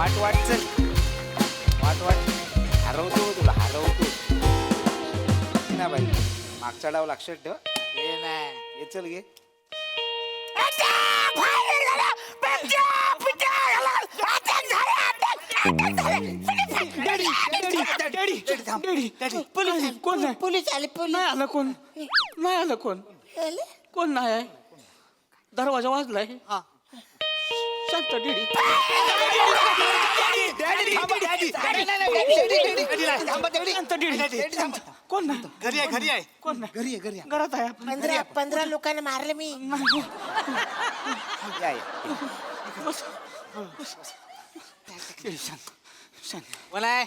वाट वाट चल वाट हरवतो तुला हरवतो ना बाई. मागचा डाव लक्षात ठेव. हे नाही ये चल घे. कोण नाही पोलीस आले नाही आलं कोण नाही आलं कोण कोण नाही आहे दरवाजा वाजलाय शांत डीडी शांत डीडी कोण नाही घरी आहे घरी आहे कोण नाही घरी आहे घरी आहे. घरात आहे आपण. 15 लोकांना मारलं मी. या बस शांत शांत मला आहे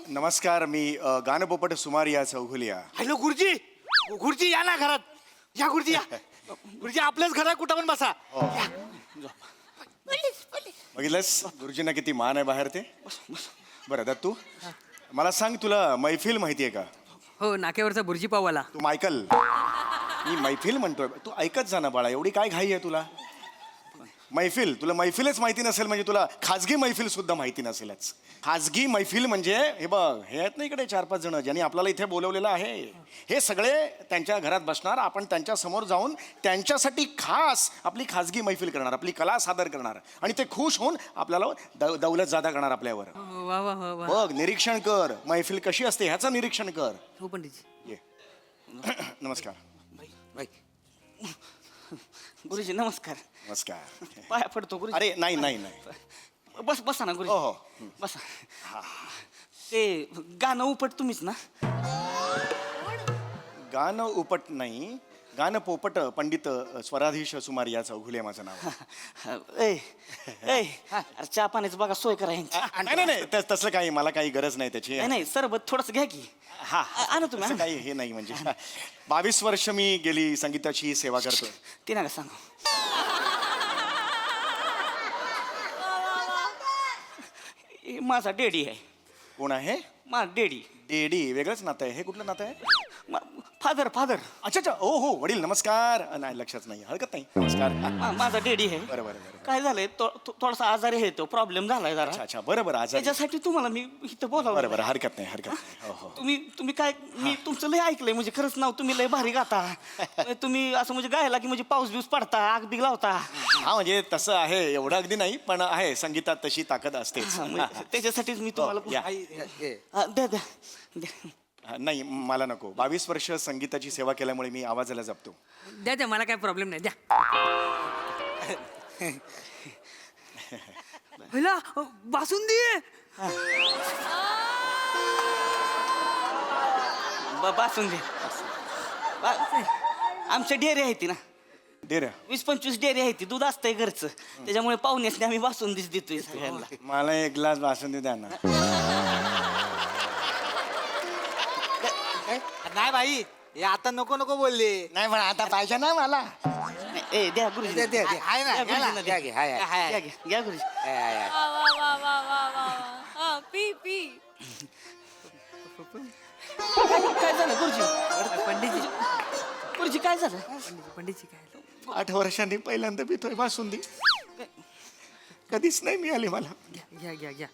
नमस्कार मी गानपोपट सुमारिया चौघुलिया. हॅलो गुरुजी गुरुजी या ना घरात या गुरुजी या गुरुजी आपल्याच घरात कुठं पण बसा बघितलंस गुरुजींना किती मान आहे बाहेर ते. बरं दत्तू मला सांग तुला मैफिल माहिती आहे का? हो नाक्यावरचा बुर्जी पाववाला. तू ऐकल मी मैफिल म्हणतोय तू ऐकत जा ना बाळा एवढी काय घाई आहे तुला. मैफिल तुला मैफिलच माहिती नसेल म्हणजे तुला खाजगी मैफिल सुद्धा माहिती नसेलच. खाजगी मैफिल म्हणजे हे बघ हे आहेत ना इकडे 4-5 जण ज्यांनी आपल्याला इथे बोलवलेलं आहे. हे सगळे त्यांच्या घरात बसणार आपण त्यांच्या समोर जाऊन त्यांच्यासाठी खास आपली खाजगी मैफिल करणार आपली कला सादर करणार आणि ते खुश होऊन आपल्याला दौलत जादा करणार आपल्यावर. वा वा वा वा. बघ निरीक्षण कर मैफिल कशी असते ह्याचं निरीक्षण कर. हो पंडितजी. ये नमस्कार. गुरुजी नमस्कार नमस्कार. पाया पडतो गुरुजी. अरे नाही नाही नाही बस बसा ना हो गुरुजी हो बसा. ते गाणं उपट तुम्हीच ना? गाणं उपट नाही गाणं पोपट पंडित स्वराधीश सुमारिया चौघुले माझं नाव. ए ए अरे चहा पाण्याचं बघा सोय करा यांची. नाही नाही नाही तसलं काही मला काही गरज नाही त्याची. नाही नाही सरबत थोडंसं घ्या की. हा आणा तुम्ही, असं आणा. काही हे नाही म्हणजे 22 वर्ष मी गेली संगीताची सेवा करतोय. ते नका सांगू. हे माझा डेडी आहे. कोण आहे? माझा डेडी डेडी वेगळंच नातं आहे. हे कुठलं नातं आहे? फादर फादर अच्छा अच्छा ओ हो वडील नमस्कार. नाही लक्षात नाही हरकत नाही नमस्कार. माझा डेडी आहे. बरं बरं बरं. काय झालंय थोडासा आजारी आहे तो प्रॉब्लेम झालाय अच्छा जरा. अच्छा बरं बरं आज त्याच्यासाठी तुम्हाला मी इथं बरं बोलावं. बरं हरकत नाही हरकत नाही. हो हो तुम्ही काय मी तुमचं लय ऐकलंय म्हणजे खरंच नाव तुम्ही लय भारी गाता. तुम्ही असं म्हणजे गायला की म्हणजे पाऊस बिऊस पडता आग बिग लावता. हा म्हणजे तसं आहे एवढं अगदी नाही पण आहे संगीतात तशी ताकद असते. हा, म्हणजे त्याच्यासाठीच मी तुम्हाला या. हा, द्या द्या द्या. नाही मला नको. 22 वर्ष संगीताची सेवा केल्यामुळे मी आवाजाला जपतो. द्या द्या मला काय प्रॉब्लेम नाही द्या. पहिला बासुंदी बासून दे. आमच्या डेअरी आहे ती ना दे रे 20-25 डेअरी आहे ती दूध असतंय घरचं त्याच्यामुळे पाहुण्यासने आम्ही बासून देतोय सगळ्यांना. मला एक ग्लास बासुंदी द्या ना. नाही बाई हे आता नको नको बोलले नाही पण आता पाहिजे ना मला. नाही, ए द्या गुरुजी दे, दे, दे. आहे ना द्या घ्या ना. गुरुजींना द्या. घ्या, घ्या, हाय, हाय. घ्या, घ्या, घ्या गुरुजी. वा वा वा वा वा वा. P P. काय झालं गुरुजी? पंडितजी गुरुजी काय झालं? पंडितजी काय 8 वर्षांनी पहिल्यांदा पितोय बासुंदी. कधीच नाही मिळाली मला. घ्या घ्या घ्या.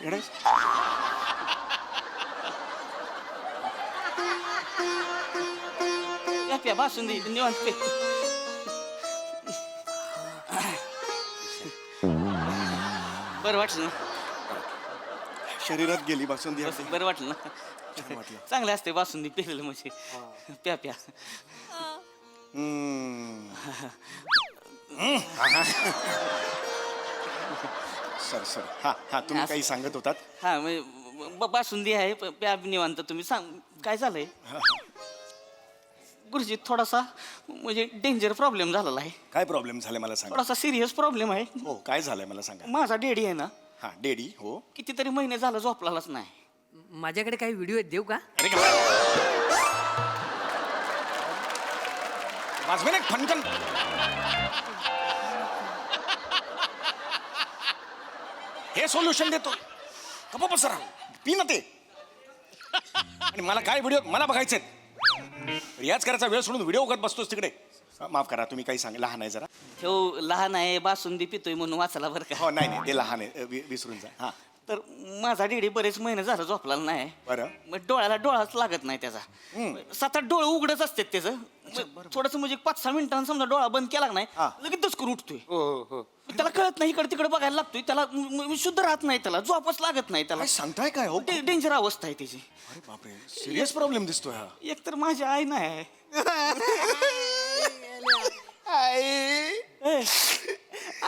येडे. प्या प्या बासून निवांत पे. बरं वाटलं ना? शरीरात गेली बासुंदी. बरं वाटलं ना? चांगलं असते बासुंदी पेलेलं म्हणजे. प्या प्या. सर सर हा हा तुम्ही काही सांगत होतात. हा म्हणजे बासुंदी आहे प्या निवांत तुम्ही सांग काय झालंय. गुरुजी थोडासा म्हणजे डेंजर प्रॉब्लेम झालेला आहे. काय प्रॉब्लेम झाले मला सांगा. थोडासा सिरियस प्रॉब्लेम आहे. हो काय झालंय मला सांगा. माझा डेडी आहे ना हा डेडी हो. कितीतरी महिने झालं झोपलाच नाही. माझ्याकडे काही व्हिडिओ आहेत देऊ का? अरे वाजवे ना फनकन. हे सोल्युशन देतो कपा पसरा पी ना ते. आणि मला काय व्हिडिओ मला बघायचे रियाज करायचा वेळ सोडून व्हिडिओ बघत बसतोस तिकडे. माफ करा, तुम्ही काही सांग, लहान आहे जरा. ठेव लहान आहे, बासुंदी पितोय म्हणून वाचला बरं का. हो नाही नाही, ते लहान आहे, विसरून जा. हा तर माझा डेडी बरेच महिने झालं झोपला नाही. बरं. मग डोळ्याला डोळाच लागत नाही त्याचा. 7-8 डोळे उघडच असतात त्याचं. थोडस म्हणजे 5-6 मिनिटांनी समजा डोळा बंद केला नाही, हा. लगेच दचकून उठतोय. हो हो हो. त्याला कळत नाही, इकडे तिकडे बघायला लागतोय. त्याला शुद्ध राहत नाही, त्याला झोपच लागत नाही त्याला. काय सांगताय काय हो? डेंजर अवस्था आहे त्याची. अरे बापरे, सिरियस प्रॉब्लेम दिसतोय हा. एक तर माझी आई नाही.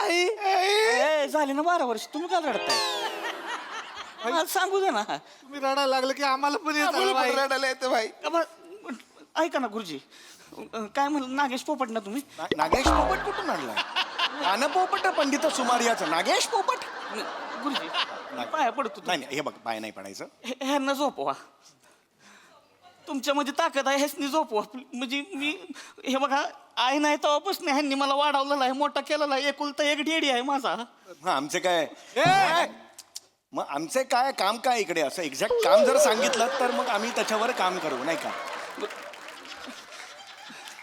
ए, ए, झाले ना 12 वर्ष, तुम्ही काय रडताय? मला सांगू दे ना. तुम्ही रडायला लागलं की आम्हाला पण येत आम्हाला पण रडायला येतं भाई. ऐका ना गुरुजी, काय म्हणलं नागेश पोपट ना तुम्ही? नागेश पोपट कुठून आणलाय? गाणं पोपट पंडित सुमारियाचं नागेश पोपट. गुरुजी पाया पडतो. नाही नाही, हे बघ, पाय नाही पडायचं. ह्यांना झोपवा. तुमच्यामध्ये ताकद आहे, ह्यासनी झोपवा. म्हणजे मी हे बघा, आई नाही तेव्हापासून ह्यांनी मला वाढवलेला आहे, मोठा केलेला आहे. एकुलता एक डेडी आहे माझा. हा, आमचे काय मग आमचे काय काम काय इकडे? असं एक्झॅक्ट काम जर सांगितलं तर मग आम्ही त्याच्यावर काम करू, नाही का?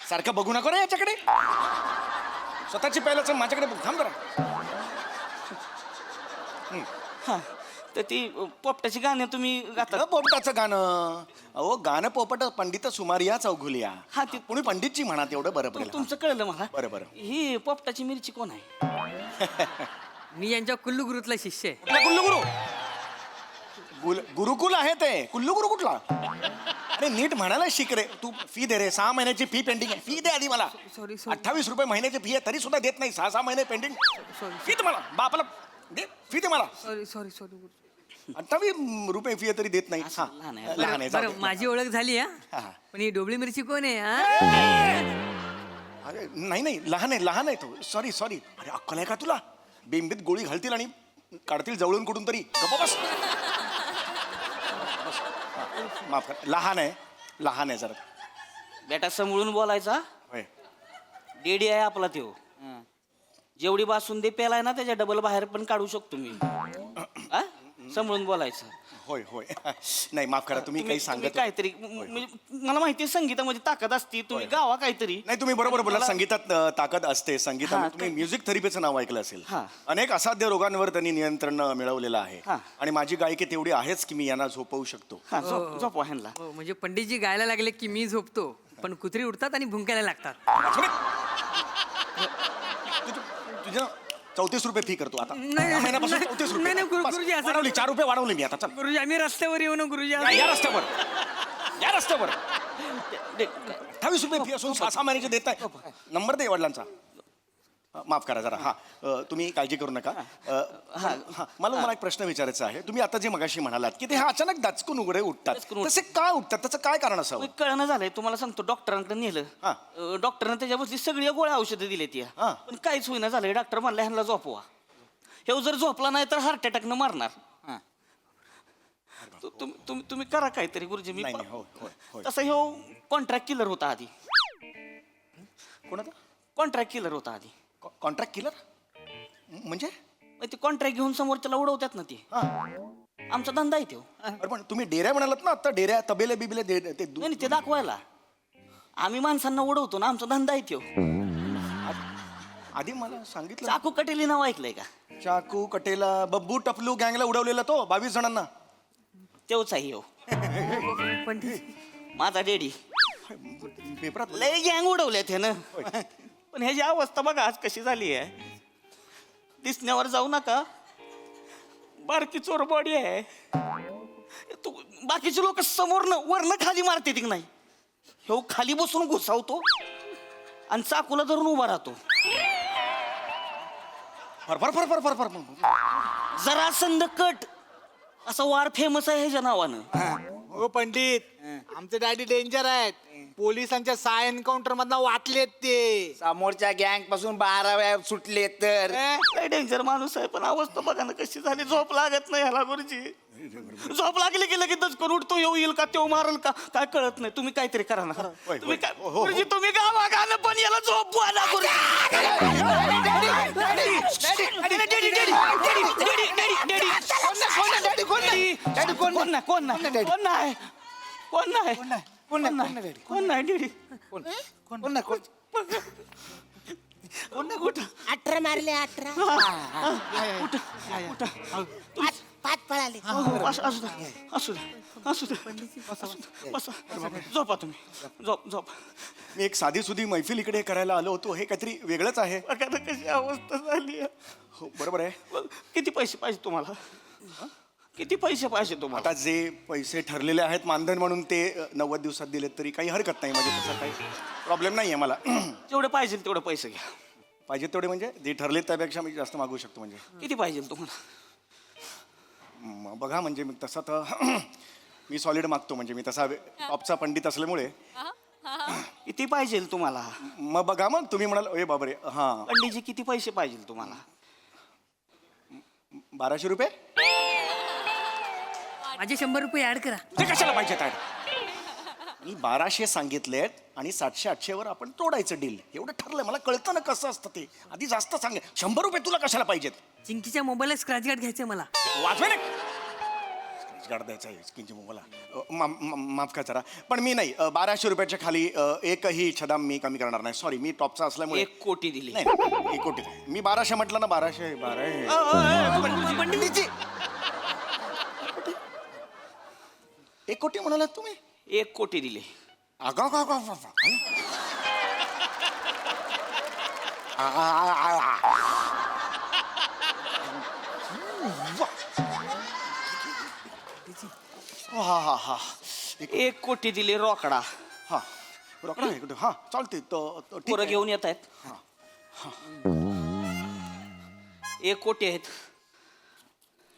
सारखं बघू नको रे याच्याकडे. स्वतःची पहिल्याच माझ्याकडे बघ, थांब जरा. हा, तर ती पोपटाची गाणी तुम्ही गाता. पोपटाचं गाणं, अहो गाणं पोपट पंडित सुमारिया चौघुलिया. हा, ते तुम्ही पंडितची म्हणा, तेवढं बरं पडेल. तुमचं कळलं मला. बरं बरं. ही पोपटाची मिरची कोण आहे? मी यांच्या कुल्लू गुरुतला शिष्य आहे. कुठला कुल्लू गुरु? गुरुकुल आहे ते. कुल्लू गुरु कुठला? अरे नीट म्हणायला शिक रे तू. फी दे रे, 6 महिन्याची फी पेंडिंग आहे. फी दे आधी मला. सॉरी 28 रुपये महिन्याची फी आहे, तरी सुद्धा देत नाही. 6 महिने पेंडिंग. सॉरी फी दे मला, बापाला दे फी दे मला. Sorry sorry sorry. 28 रुपये फी आहे तरी देत नाही. हा, लहान आहे. लहान आहे, जाऊ बरं, दे. माझी ओळख झाली हा. हा. पण ही डोबळी मिरची कोण आहे हा? अरे नाही नाही, लहान आहे तो. Sorry sorry. अरे अक्कल आहे का तुला? बिंबीत गोळी घालतील आणि काढतील जवळून कुठून तरी. गप्पा बस. माफ कर, लहान आहे जरा. बेटा समळून बोलायचा. होय. डेडी आहे आपला त्यो. जेवढी बासुंदी पेलाय ना त्याच्या डबल बाहेर पण काढू शकतो मी. हा? समळून बोलायचं. होय होय. नाही माफ करा, तुम्ही काही तुम्ही सांगत काहीतरी म्हणजे मला माहिती आहे संगीतामध्ये ताकद असती. तुम्ही गावा काहीतरी. नाही, तुम्ही बरोबर बोला. संगीतात ताकद असते. संगीतात हा, तुम्ही म्युझिक थेरपीचं नाव ऐकलं असेल. हा. अनेक असाध्य रोगांवर त्यांनी नियंत्रण मिळवलेलं आहे. हा. आणि माझी गायकी तेवढी आहेच की मी यांना झोपवू शकतो. हा, झोपवा ह्यांना. हो, म्हणजे पंडितजी गायला लागले की मी झोपतो, पण कुत्री उठतात आणि भुंकायला लागतात. तुझ्या 34 रुपये फी करतो आता. नाही, या महिन्यापासून नाही, 34 नाही, नाही, रुपये. बस, गुरुजी, असं- वाढवली 4 रुपये वाढवले मी आता. चल गुरुजी आम्ही रस्त्यावर येऊ ना गुरुजी. या रस्त्यावर, या रस्त्यावर. दे- 28 रुपये फी असून 6 महिन्याचे देत आहे. नंबर दे वडिलांचा. माफ करा जरा. हा, तुम्ही काळजी करू नका. मला एक प्रश्न विचारायचा आहे. तुम्ही आता जे मगाशी म्हणालात की ते हा अचानक दचकून उघडे उठतात, दचकून तसे काय उठतात? त्याचं काय कारण असावं? कळणं झालंय तुम्हाला सांगतो. डॉक्टरांकडे नेलं. हा. डॉक्टरनं त्याच्यावरती सगळी गोळ्या औषधं दिली ती. हा. पण काहीच होईना झालंय. डॉक्टर म्हणला ह्यांना झोपवा. हे जर झोपला नाही तर हार्ट अटॅकनं मारणार. हा. तुम्ही करा काहीतरी गुरुजी. मी नाही, नाही, होय, होय, होय. तसं ह्यो कॉन्ट्रॅक्ट किलर होता आधी. कोणाचा? कॉन्ट्रॅक्ट किलर होता आधी. कॉन्ट्रॅक्ट किलर म्हणजे? मग ते कॉन्ट्रॅक्ट घेऊन समोरच्याला उडवतात ना ते. हा. आमचा धंदा आहे तो. अरे पण तुम्ही डेऱ्या म्हणालात ना आता. डेऱ्या, तबेले बिबेले ते नाही ते दाखवायला आम्ही माणसांना उडवतो ना. आमचा धंदा आहे तो. आधी मला सांगितलं. चाकू कटेली नाव ऐकलंय का? चाकू कटेला, बब्बू टपलू गँगला उडवलेला तो 22 जणांना. तेच आहे हो पंडित माझा डेडी. पेपरात लय गँग उडवल्यात ह्यानं. पण ह्याची अवस्था बघा आज कशी झाली आहे. दिसण्यावर जाऊ नका, बारकी चोर बॉडी आहे. बाकीचे लोक समोरनं वरनं खाली मारते की नाही, ह्यो खाली बसून घुसावतो आणि चाकूला धरून उभा राहतो. जरा संद कट असा वार फेमस आहे ह्याच्या नावानं. हो पंडित, आमचे डॅडी डेंजर आहेत. पोलिसांच्या साय एन्काउंटर मधनं वाचलेत ते. समोरच्या गँग पासून 12 वेळा सुटले तर. लय डेंजर माणूस आहे. पण अवस्था बघा ना कशी झाली. झोप लागत नाही ह्याला गुरुजी. झोप लागली की लगेच करून उठतो. येईल का तो मारल का काय कळत नाही. तुम्ही काहीतरी करा ना. तुम्ही काय गुरुजी, तुम्ही गावा गाणं पण याला झोपवा ना कुठं 18 मारले 18 पाच पाच पळाले असू द्या असू द्या असू द्या बसा झोपा तुम्ही झोप मी एक साधी सुधी मैफिल इकडे करायला आलो होतो, हे काहीतरी वेगळंच आहे. बघा ना कशी अवस्था झाली आहे. हो बरोबर आहे. किती पैसे पाहिजे तुम्हाला किती पैसे पाहिजे तुम्हाला आता जे पैसे ठरलेले आहेत मानधन म्हणून ते 90 दिवसात दिलेत तरी काही हरकत नाही, म्हणजे तसा काही प्रॉब्लेम नाही आहे मला. जेवढे पाहिजे तेवढे पैसे घ्या पाहिजे तेवढे म्हणजे जे ठरले त्यापेक्षा मी जास्त मागू शकतो. म्हणजे किती पाहिजे तुम्हाला बघा म्हणजे मी तसा तर मी सॉलिड मागतो, म्हणजे मी तसा टॉपचा पंडित असल्यामुळे. किती पाहिजे तुम्हाला मग बघा मग तुम्ही म्हणाल ए बाबरे हां पंडितजी किती पैसे पाहिजे तुम्हाला 1200 रुपये. माझे 100 रुपये ऍड करा. ते कशाला पाहिजे काय? मी 1200 सांगितलेत आणि 700-800 वर आपण तोडायचं डील, एवढं ठरलंय. मला कळतं ना कसं असतं ते. आधी जास्त सांगे. 100 रुपये तुला कशाला पाहिजेत? चिंकीच्या मोबाईलला स्क्रॅच गार्ड घ्यायचंय मला. वाजवे ना गाड द्यायचा आहे स्किनची मला. माफ का जरा, पण मी नाही 1200 रुपयाच्या खाली एकही छदाम मी कमी करणार नाही. सॉरी, मी टॉपचा असल्यामुळे 1 कोटी दिली नाही 1 कोटी. मी 1200 म्हटलं ना. 1200 पंडितजी 1 कोटी म्हणालात तुम्ही? 1 कोटी दिले आगा गा गा गा हा हा हा 1 कोटी दिले रोकडा हा रोकडा आहे कुठे? हा चालते पोरं घेऊन येत आहेत 1 कोटी आहेत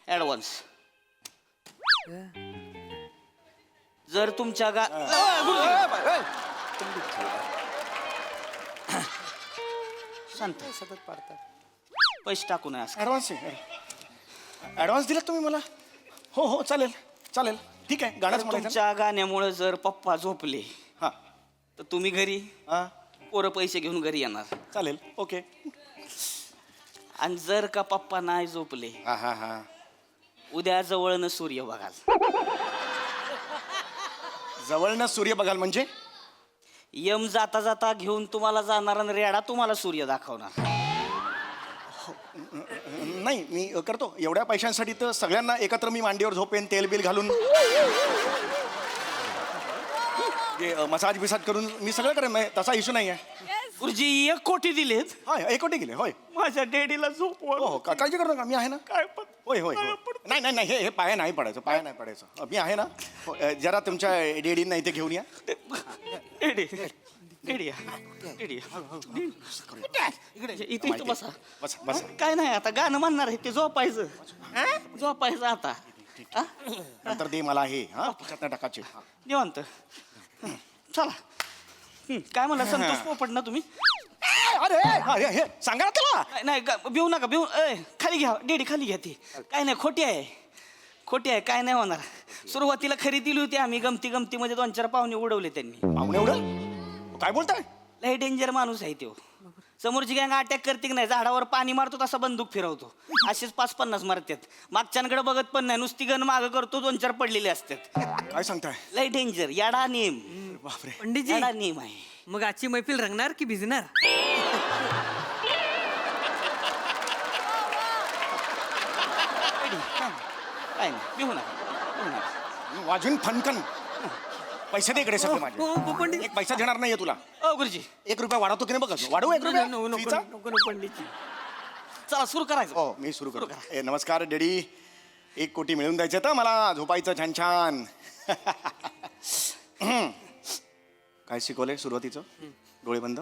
ऍडव्हान्स. जर तुमच्या शांत सतत पाडतात. पैसे टाकू नये असं. ॲडव्हान्स ॲडव्हान्स दिलात तुम्ही मला? हो हो चालेल चालेल ठीक आहे. गाणंच म्हणायचं ना? तुमच्या गाण्यामुळे जर पप्पा झोपले हां तर तुम्ही घरी हां पोरं पैसे घेऊन घरी येणार. चालेल ओके. आणि जर का पप्पा नाही झोपले हां हां हां उद्या जवळनं सूर्य बघाल. जवळनं सूर्य बघाल म्हणजे? यम जाता जाता घेऊन तुम्हाला जाणार आणि रेडा तुम्हाला सूर्य दाखवणार. नाही मी करतो. एवढ्या पैशांसाठी तर सगळ्यांना एकत्र मी मांडीवर झोपेन, तेल बिल घालून मसाज बिसाज करून मी सगळं करेन. तसा इश्यू नाही आहे. गुरुजी 1 कोटी दिलेत होय 1 कोटी गेले. होय माझ्या डॅडीला झोप हो हो काळजी करू नका. मी आहे ना. काय पण होय होय होय. नाही नाही नाही हे पाया नाही पडायचं. पाया नाही पडायचं. मी आहे ना. हो, जरा तुमच्या डेडींना इथे घेऊन या. डॅडी डॅडी डॅडी इथे बसा बस बस. काय नाही आता गाणं म्हणणार आहे ते झोपायचं झोपायचं आता हा? नंतर दे मला हे हा त्याच्यातनं टाकायचे. निवांत चला. काय म्हणला संतोष पोपट ना तुम्ही? अरे अरे हे सांगा ना त्याला. नाही भिवू नका भिवू. खाली घ्या डेडी खाली घ्या. ती काय नाही खोटी आहे काय नाही होणार. सुरुवातीला खरी दिली होती आम्ही गमतीमध्ये 2-4 पाहुणे उडवले त्यांनी. पाहुणे एवढं काय बोलताय? लय डेंजर माणूस आहे तो. समोरची गँग अटॅक करते की नाही झाडावर पाणी मारतो तसा बंदूक फिरवतो. असेच 5-50 मारतात. मागच्यांकडे बघत पण नाही नुसती गण मागं करतो. 2-4 पडलेले असतात. काय सांगताय? लय डेंजर याडा नेम. बापरे. पंडितजी याडा नेम आहे. मग आजची मैफिल रंगणार की भिजणार? काय नाही भिवू नका. वाजून फनकन. पैसे दे इकडे सगळे माझे. हो पंडित. 1 पैसा देणार नाहीये तुला. गुरुजी 1 रुपया वाढवतो की नाही बघा. वाढवू 1 रुपया फीचा? पंडितजी चला सुरू करायचं. हो मी सुरू करू. नमस्कार डॅडी. 1 कोटी मिळून द्यायचं तर मला झोपायचं छान छान. काय शिकवलंय सुरुवातीचं? डोळे बंद.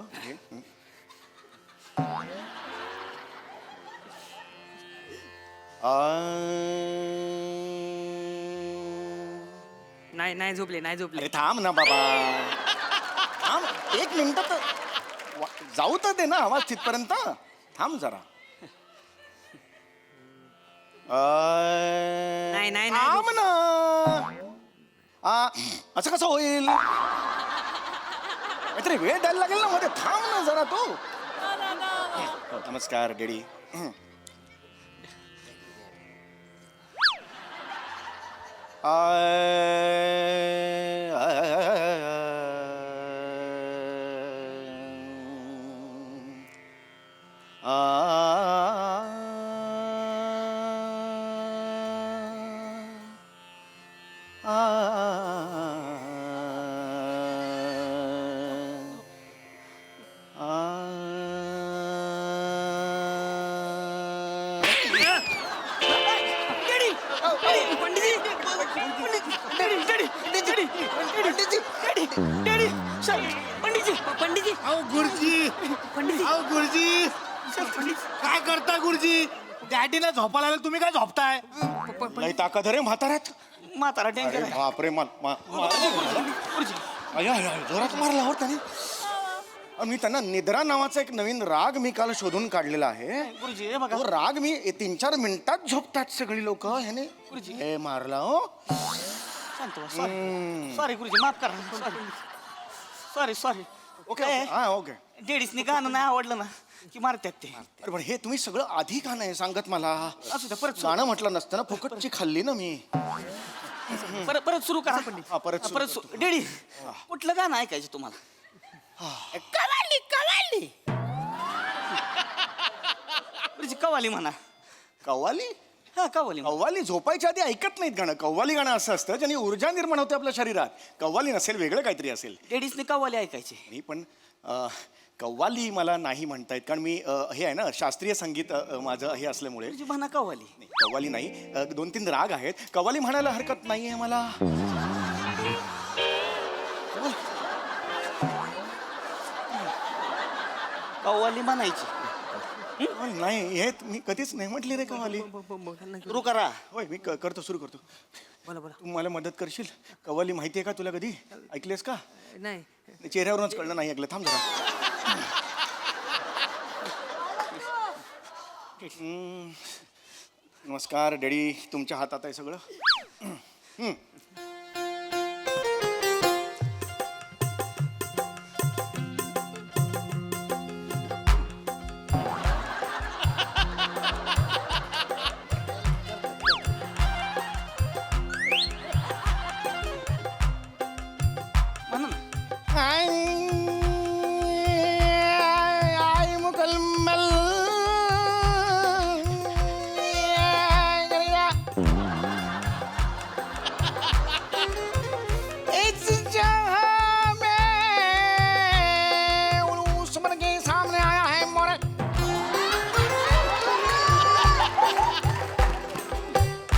हे, नाही झोपले अरे थांब ना बाबा. थांब 1 मिनिट तर जाऊ तर दे ना आवाज तिथपर्यंत. थांब जरा. नाही थांब ना. असं कसं होईल? काहीतरी वेळ द्यायला लागेल ना मध्ये. थांब ना जरा तू. हो, नमस्कार डॅडी. पंडितजी अहो गुरुजी पंडितजी अहो गुरुजी काय करता गुरुजी डॅडीला झोपायला लागलं, तुम्ही काय झोपताय? नाही ताकद रे म्हाताऱ्यात म्हातारा डेंजर अरे आहे बापरे जोरात मारला हो त्याने मी त्यांना निद्रा नावाचा एक नवीन राग मी काल शोधून काढलेला आहे. गुरुजी हे बघा तो राग मी 3-4 मिनिटात झोपतात सगळी लोक ह्याने हे मारला हो. शांत सॉरी गुरुजी माफ करा सॉरी ओके हा ओके. लेडीजनी गाणं नाही आवडलं ना की मारतात ते अरे पण हे तुम्ही सगळं आधी का नाही सांगत मला? असू द्या परत गाणं म्हटलं नसतं ना, फुकटची खाल्ली ना मी. परत सुरू करा हा, परत सुरू करतो. डेडी कुठलं गाणं ऐकायचं तुम्हाला? कवाली गुरुजी कवाली म्हणा. कव्वाली हा कवाली म्हणा. कव्वाली झोपायच्या आधी ऐकत नाहीत गाणं. कव्वाली गाणं असं असतं ज्याने ऊर्जा निर्माण होते आपल्या शरीरात. कव्वाली नसेल, वेगळं काहीतरी असेल. लेडीजनी कवाली ऐकायची. मी पण कव्वाली मला नाही म्हणता येत, कारण मी हे आहे ना शास्त्रीय संगीत माझं हे असल्यामुळे. गुरुजी म्हणा कवाली. नाही, कव्वाली नाही. 2-3 राग आहेत. कव्वाली म्हणायला हरकत नाही आहे मला. कव्वाली म्हणायची. कव्वाली नाही हे मी कधीच नाही म्हटली रे कव्वाली. सुरू करा. होय मी करतो, सुरू करतो. बोला बोला तू मला मदत करशील? कव्वाली माहिती आहे का तुला? कधी ऐकलीस का? नाही चेहऱ्यावरूनच कळलं नाही ऐकलं. थांब जरा. नमस्कार डॅडी, तुमच्या हातात आहे सगळं. म्हणा ना. आई मुकलमल इस जहां में उस मन के सामने आया है मोरे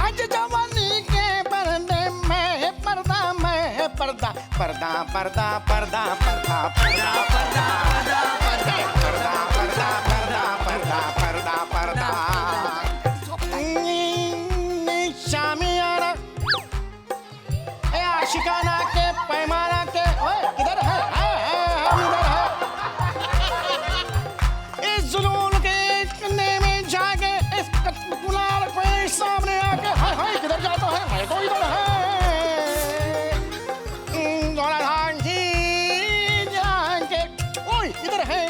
आज जवानी के पर्दे में पर्दा में पर्दा पर्दा पर्दा पर्दा पर्दा पर्दा पर्दा पर्दा पर्दा पर्दा पर्दा पर्दा पर्दा शामियाना ए आशिकाना के पैमाना के ओए किधर है हम इधर है इस जुनून के कन्ने में जाके इस गुलाल पे सामने आके हाय हाय किधर जाता है मैं तो इधर है इधर है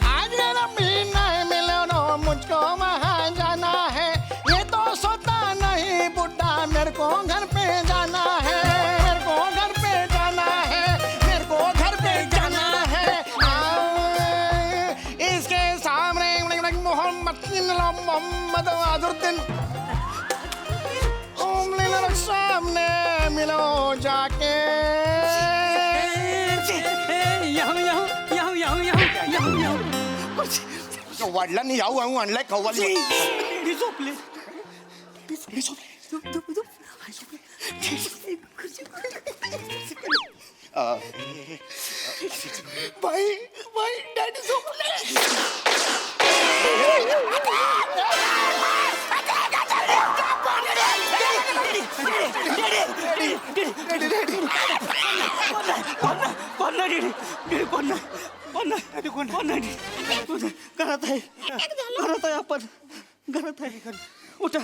आज मेरा महीना है मिलो मुझको वहाँ जाना है. ये तो सोता नहीं बुढ़ा मेरे को घर पे जाना है. मेरे को घर पे जाना है. मेरे को घर पे जाना है. इसके सामने मोहम्मद अजरुद्दीन सामने मिलो जाके वडिलांनी याऊ आणू आणलाय कव्वाली. लेडी झोपले. बाई बाई डॅडी झोपले. घरात आहे आपण घरात आहे. उठा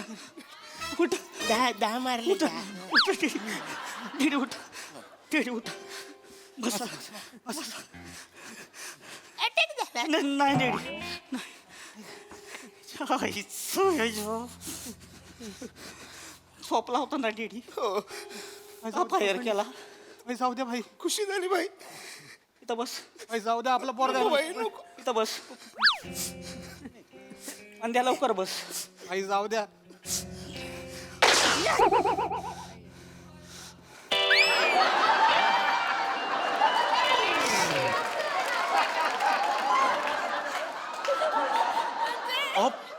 उठा दहा मारले उठा उठा डेडी उठा डेडी उठा बसा बसा. नाही डेडी नाही झोपला होता ना डेडी. फायर केला. जाऊ द्या भाई, खुशी झाली बाई. इथं बस. भाई जाऊ द्या आपला पोरगा. इथं बस. आणि द्या लवकर बस. भाई जाऊ द्या.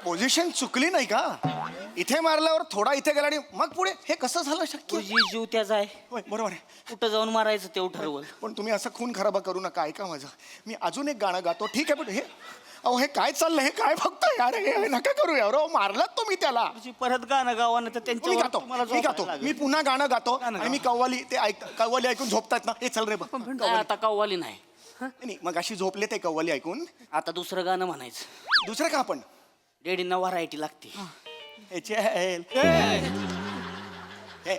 पोझिशन चुकली नाही का? इथे मारल्यावर थोडा इथे गेला आणि मग पुढे हे कसं झालं शक्य गुरुजी जीव त्याचा आहे होय बरोबर आहे कुठं जाऊन मारायचं तेवढं ठरवल. पण तुम्ही असं खून खराबा करू नका ऐका माझं मी अजून एक गाणं गातो ठीक आहे पण हे अहो हे काय चाललंय हे काय बघतोय यार हे नका करू यार अहो मारलात तुम्ही त्याला गुरुजी परत गाणं गावा ना तर मी त्यांच्यावर गातो तुम्हाला मी झोपायला गातो लागेल. मी पुन्हा गाणं गातो गाणं आणि मी कव्वाली ते कव्वाली ऐकून झोपतायत ना हे चल रे बघ नाही, आता कव्वाली नाही. नाही मग अशी झोपले ते कव्वाली ऐकून आता दुसरं गाणं म्हणायचं. दुसरं का आपण डेडींना व्हरायटी लागते.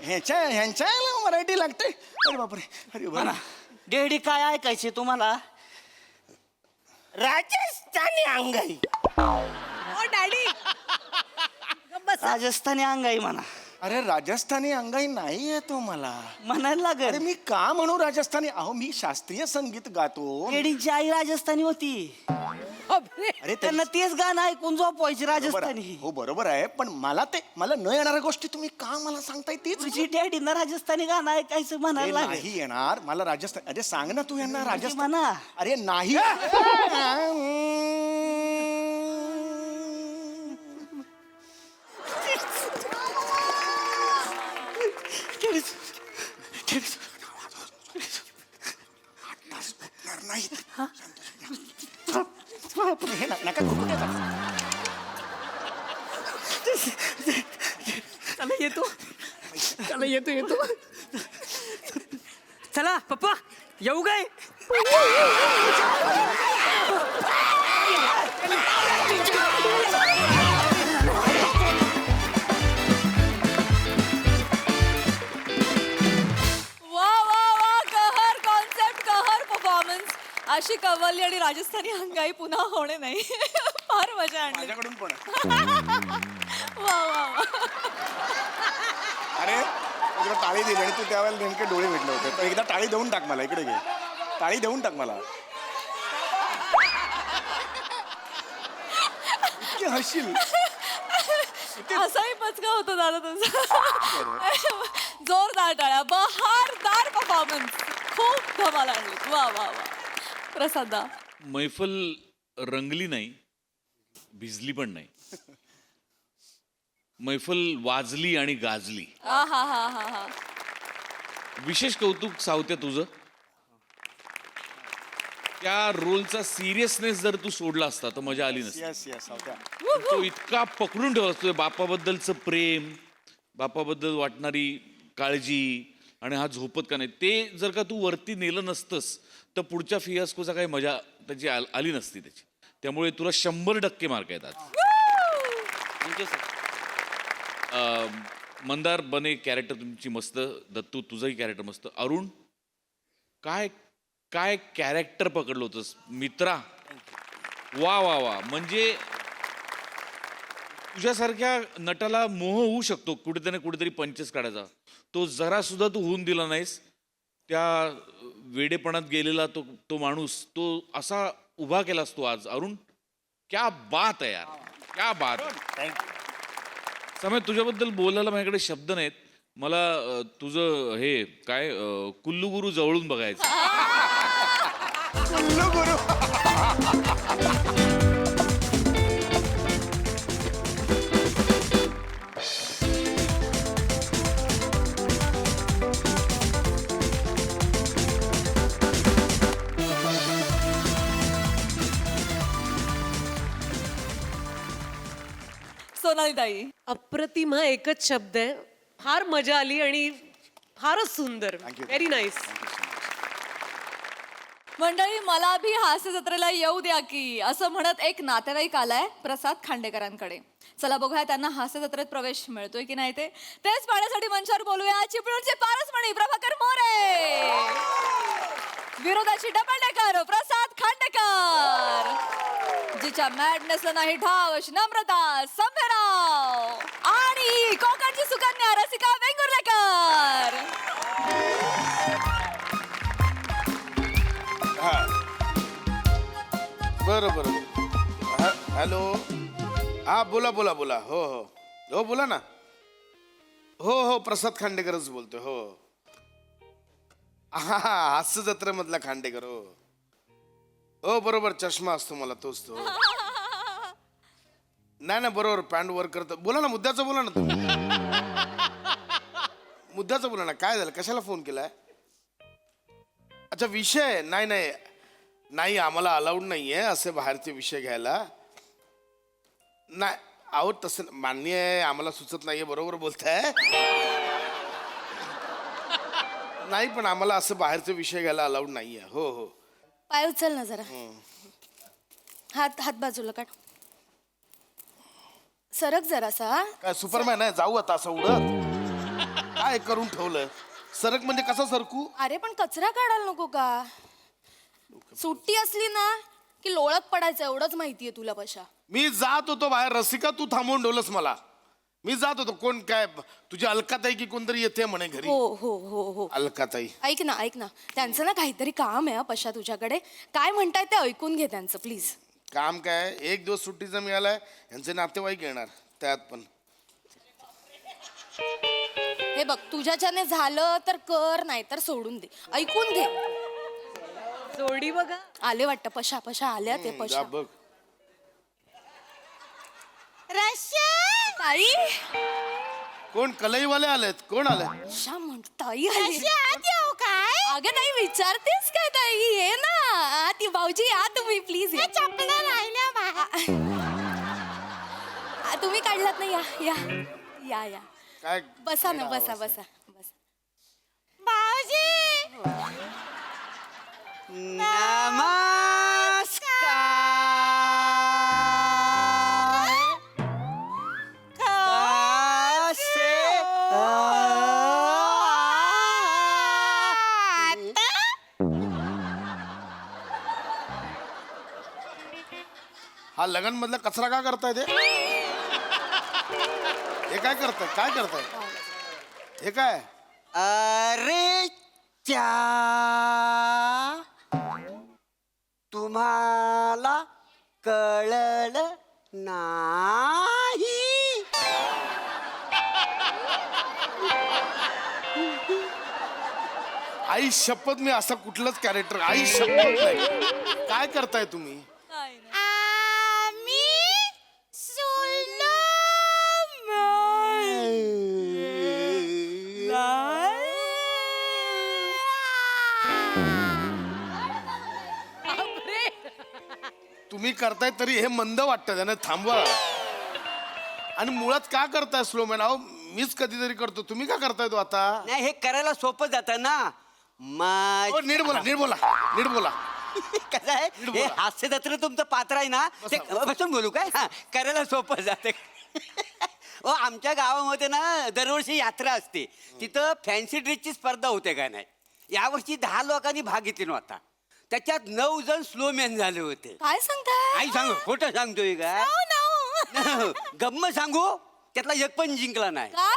ह्यांच्या मराठी लागते अरे बापरे अरे म्हणा बापरे. डेडी काय ऐकायचे तुम्हाला? राजस्थानी अंगाई. ओ डॅडी राजस्थानी अंगाई म्हणा. अरे राजस्थानी अंगाई नाही आहे तो मला म्हणायला अरे लागेल. मी का म्हणू राजस्थानी अहो मी शास्त्रीय संगीत गातो डेडींची आई राजस्थानी होती. अरे त्यांना तेच गाणं ऐकून झोपवायची बरोबर राजस्थानी. आहे. हो बरोबर आहे पण मला न येणाऱ्या गोष्टी तुम्ही का मला सांगताय तीच तुझी डॅडींना राजस्थानी गाणं ऐकायचं ते म्हणायला लागेल. नाही येणार मला राजस्थान अरे सांग ना तू यांना राजस्थान म्हणा. अरे नाही हे नका कुठे चला येतो चला येतो चला पप्पा येऊ काय वा वा वा कहर कॉन्सेप्ट कहर परफॉर्मन्स. अशी कव्वाली आणि राजस्थानी अंगाई पुन्हा होणे नाही. फार मजा आणली. माझ्याकडून पण वा वा वा. अरे तुला टाळी दिली आणि तू त्यावेळेला नेमके डोळे भेटले होते तर एकदा टाळी देऊन टाक मला इकडे घे टाळी देऊन टाक मला इतकी हसशील असाही पचका होतो दादा तुमचा. जोरदार टाळ्या. बहारदार परफॉर्मन्स. खूप धमाल आणली. वा वा वा. प्रसादा मैफल रंगली नाही भिजली पण नाही मैफल वाजली आणि गाजली. हा हा हा हा हा. विशेष कौतुक सावत्या तुझं त्या रोलचा सिरियसनेस जर तू सोडला असता तर मजा आली नसती. येस येस तो इतका पकडून ठेवला तुझ्या बापाबद्दलचं प्रेम बापाबद्दल वाटणारी काळजी आणि हा झोपत का नाही ते जर का तू वरती नेलं नसतंस तर पुढच्या फियास्कोचा काही मजा त्याची आली नसती त्याची. त्यामुळे तुला 100% मार्क येतात. Thank you sir. मंदार बने कॅरेक्टर तुमची मस्त दत्तू तुझंही कॅरेक्टर मस्त. अरुण काय काय कॅरेक्टर पकडलं होतंस मित्रा. वा वा वा म्हणजे तुझ्यासारख्या नटाला मोह होऊ शकतो कुठेतरी पंचेस काढायचा तो जरा सुद्धा तू होऊन दिला नाहीस. त्या वेडेपणात गेलेला तो माणूस तो असा उभा केलास तू आज. अरुण क्या बात आहे यार क्या बात. समय तुझ्याबद्दल बोलायला माझ्याकडे शब्द नाहीत. मला तुझं हे काय कुल्लू गुरु जवळून बघायचं. सोनाली ताई. अप्रतिम हा एकच शब्द आहे. फार मजा आली आणि फारच सुंदर. Very nice. मंडळी मला भी हास्य जत्रेला येऊ द्या की असं म्हणत एक नातेवाईक आलाय प्रसाद खांडेकरांकडे. चला बघूया त्यांना हास्य जत्रेत प्रवेश मिळतोय की नाही तेच पाहण्यासाठी मंचावर बोलूया चिपळूणचे पारसमणी प्रभाकर मोरे, विरोधाची डबल डेकर प्रसाद खांडेकर, जिच्या मॅडनेसला नाही ठाव अशी नम्रता संभेराव आणि कोकणची सुकन्या रसिका वेंगुर्लेकर. बरं बरं हॅलो हा बोला बोला बोला हो हो हो बोला ना हो हो प्रसाद खांडेकरच बोलतोय हो हा हा हास्य जत्रेमधला खांडेकर हो हो बरोबर चष्मा असतो मला तोच तो नाही नाही बरोबर पॅन्ट वर करत बोला ना मुद्द्याचं बोला ना तुम्ही मुद्द्याचं बोला ना काय झालं कशाला फोन केलाय अच्छा विषय नाही नाही नाही आम्हाला अलाउड नाहीये असे बाहेरचे विषय घ्यायला नाही अहो तसं मान्य आहे आम्हाला सुचत नाहीये बरोबर बोलताय नाही पण आम्हाला असं बाहेरचे विषय घ्यायला अलाउड नाहीये हो हो पाय उचल ना जरा हात हात बाजूला काढ सरक जरासा काय सुपरमॅन आहे जाऊ आता असं उडत काय करून ठेवलं सरक म्हणजे कसा सरकू अरे पण कचरा काढायला नको का सुट्टी असली ना की लोळत पडायचं एवढंच माहितीये तुला पशा मी जात होतो बाहेर रसिका तू थांबवून ठेवलंस मला मी जात होतो कोण काय तुझी अलकाताई की कोणतरी येते म्हणे घरी हो हो हो हो अलकाताई ऐक ना त्यांचं ना काहीतरी काम आहे पशा तुझ्याकडे काय म्हणताय ते ऐकून घे त्यांचं प्लीज काम काय एक दिवस सुट्टीचा मिळालाय यांचे नातेवाईक येणार त्यात पण हे बघ तुझ्याच्याने झालं तर कर नाही तर सोडून दे ऐकून घे जोडी बघा आले वाटतं पशा आल्या ते जा पशा बघ ताई कोण कलईवाले आलेत कोण आले पशा म्हणतो ताई आली काय अगं नाही विचारतेस काय ताई ये ना ती भाऊजी या तुम्ही प्लीज तुम्ही काढलात ना या या या या काय बसा ना बसा बसा बसा हा लगन मधला कचरा का करताय ते हे काय करताय हे काय अरे तुम्हाला कळलं नाही आई शपथ मी असं कुठलंच कॅरेक्टर आई शपथ नाही काय करताय तुम्ही तुम्ही करताय तरी हे मंद वाटतं त्याने थांबवा आणि मुळात का करताय स्लो मॅन अहो मीच कधीतरी करतो तुम्ही का करताय तो आता नाही हे करायला सोपं जातं ना नीट बोला कसं आहे हे हास्य जत्रा तुमचं पात्र आहे ना ते बसून बोलू काय हा करायला सोपं जातं हो आमच्या गावामध्ये ना दरवर्षी यात्रा असते तिथं फॅन्सी ड्रेसची स्पर्धा होते का नाही यावर्षी 10 लोकांनी भाग घेतला नव्हता त्याच्यात 9 जण स्लो मॅन झाले होते काय सांगताय आई सांगू खोटं सांगतोय का गम्म सांगू त्यातला एक पण जिंकला नाही का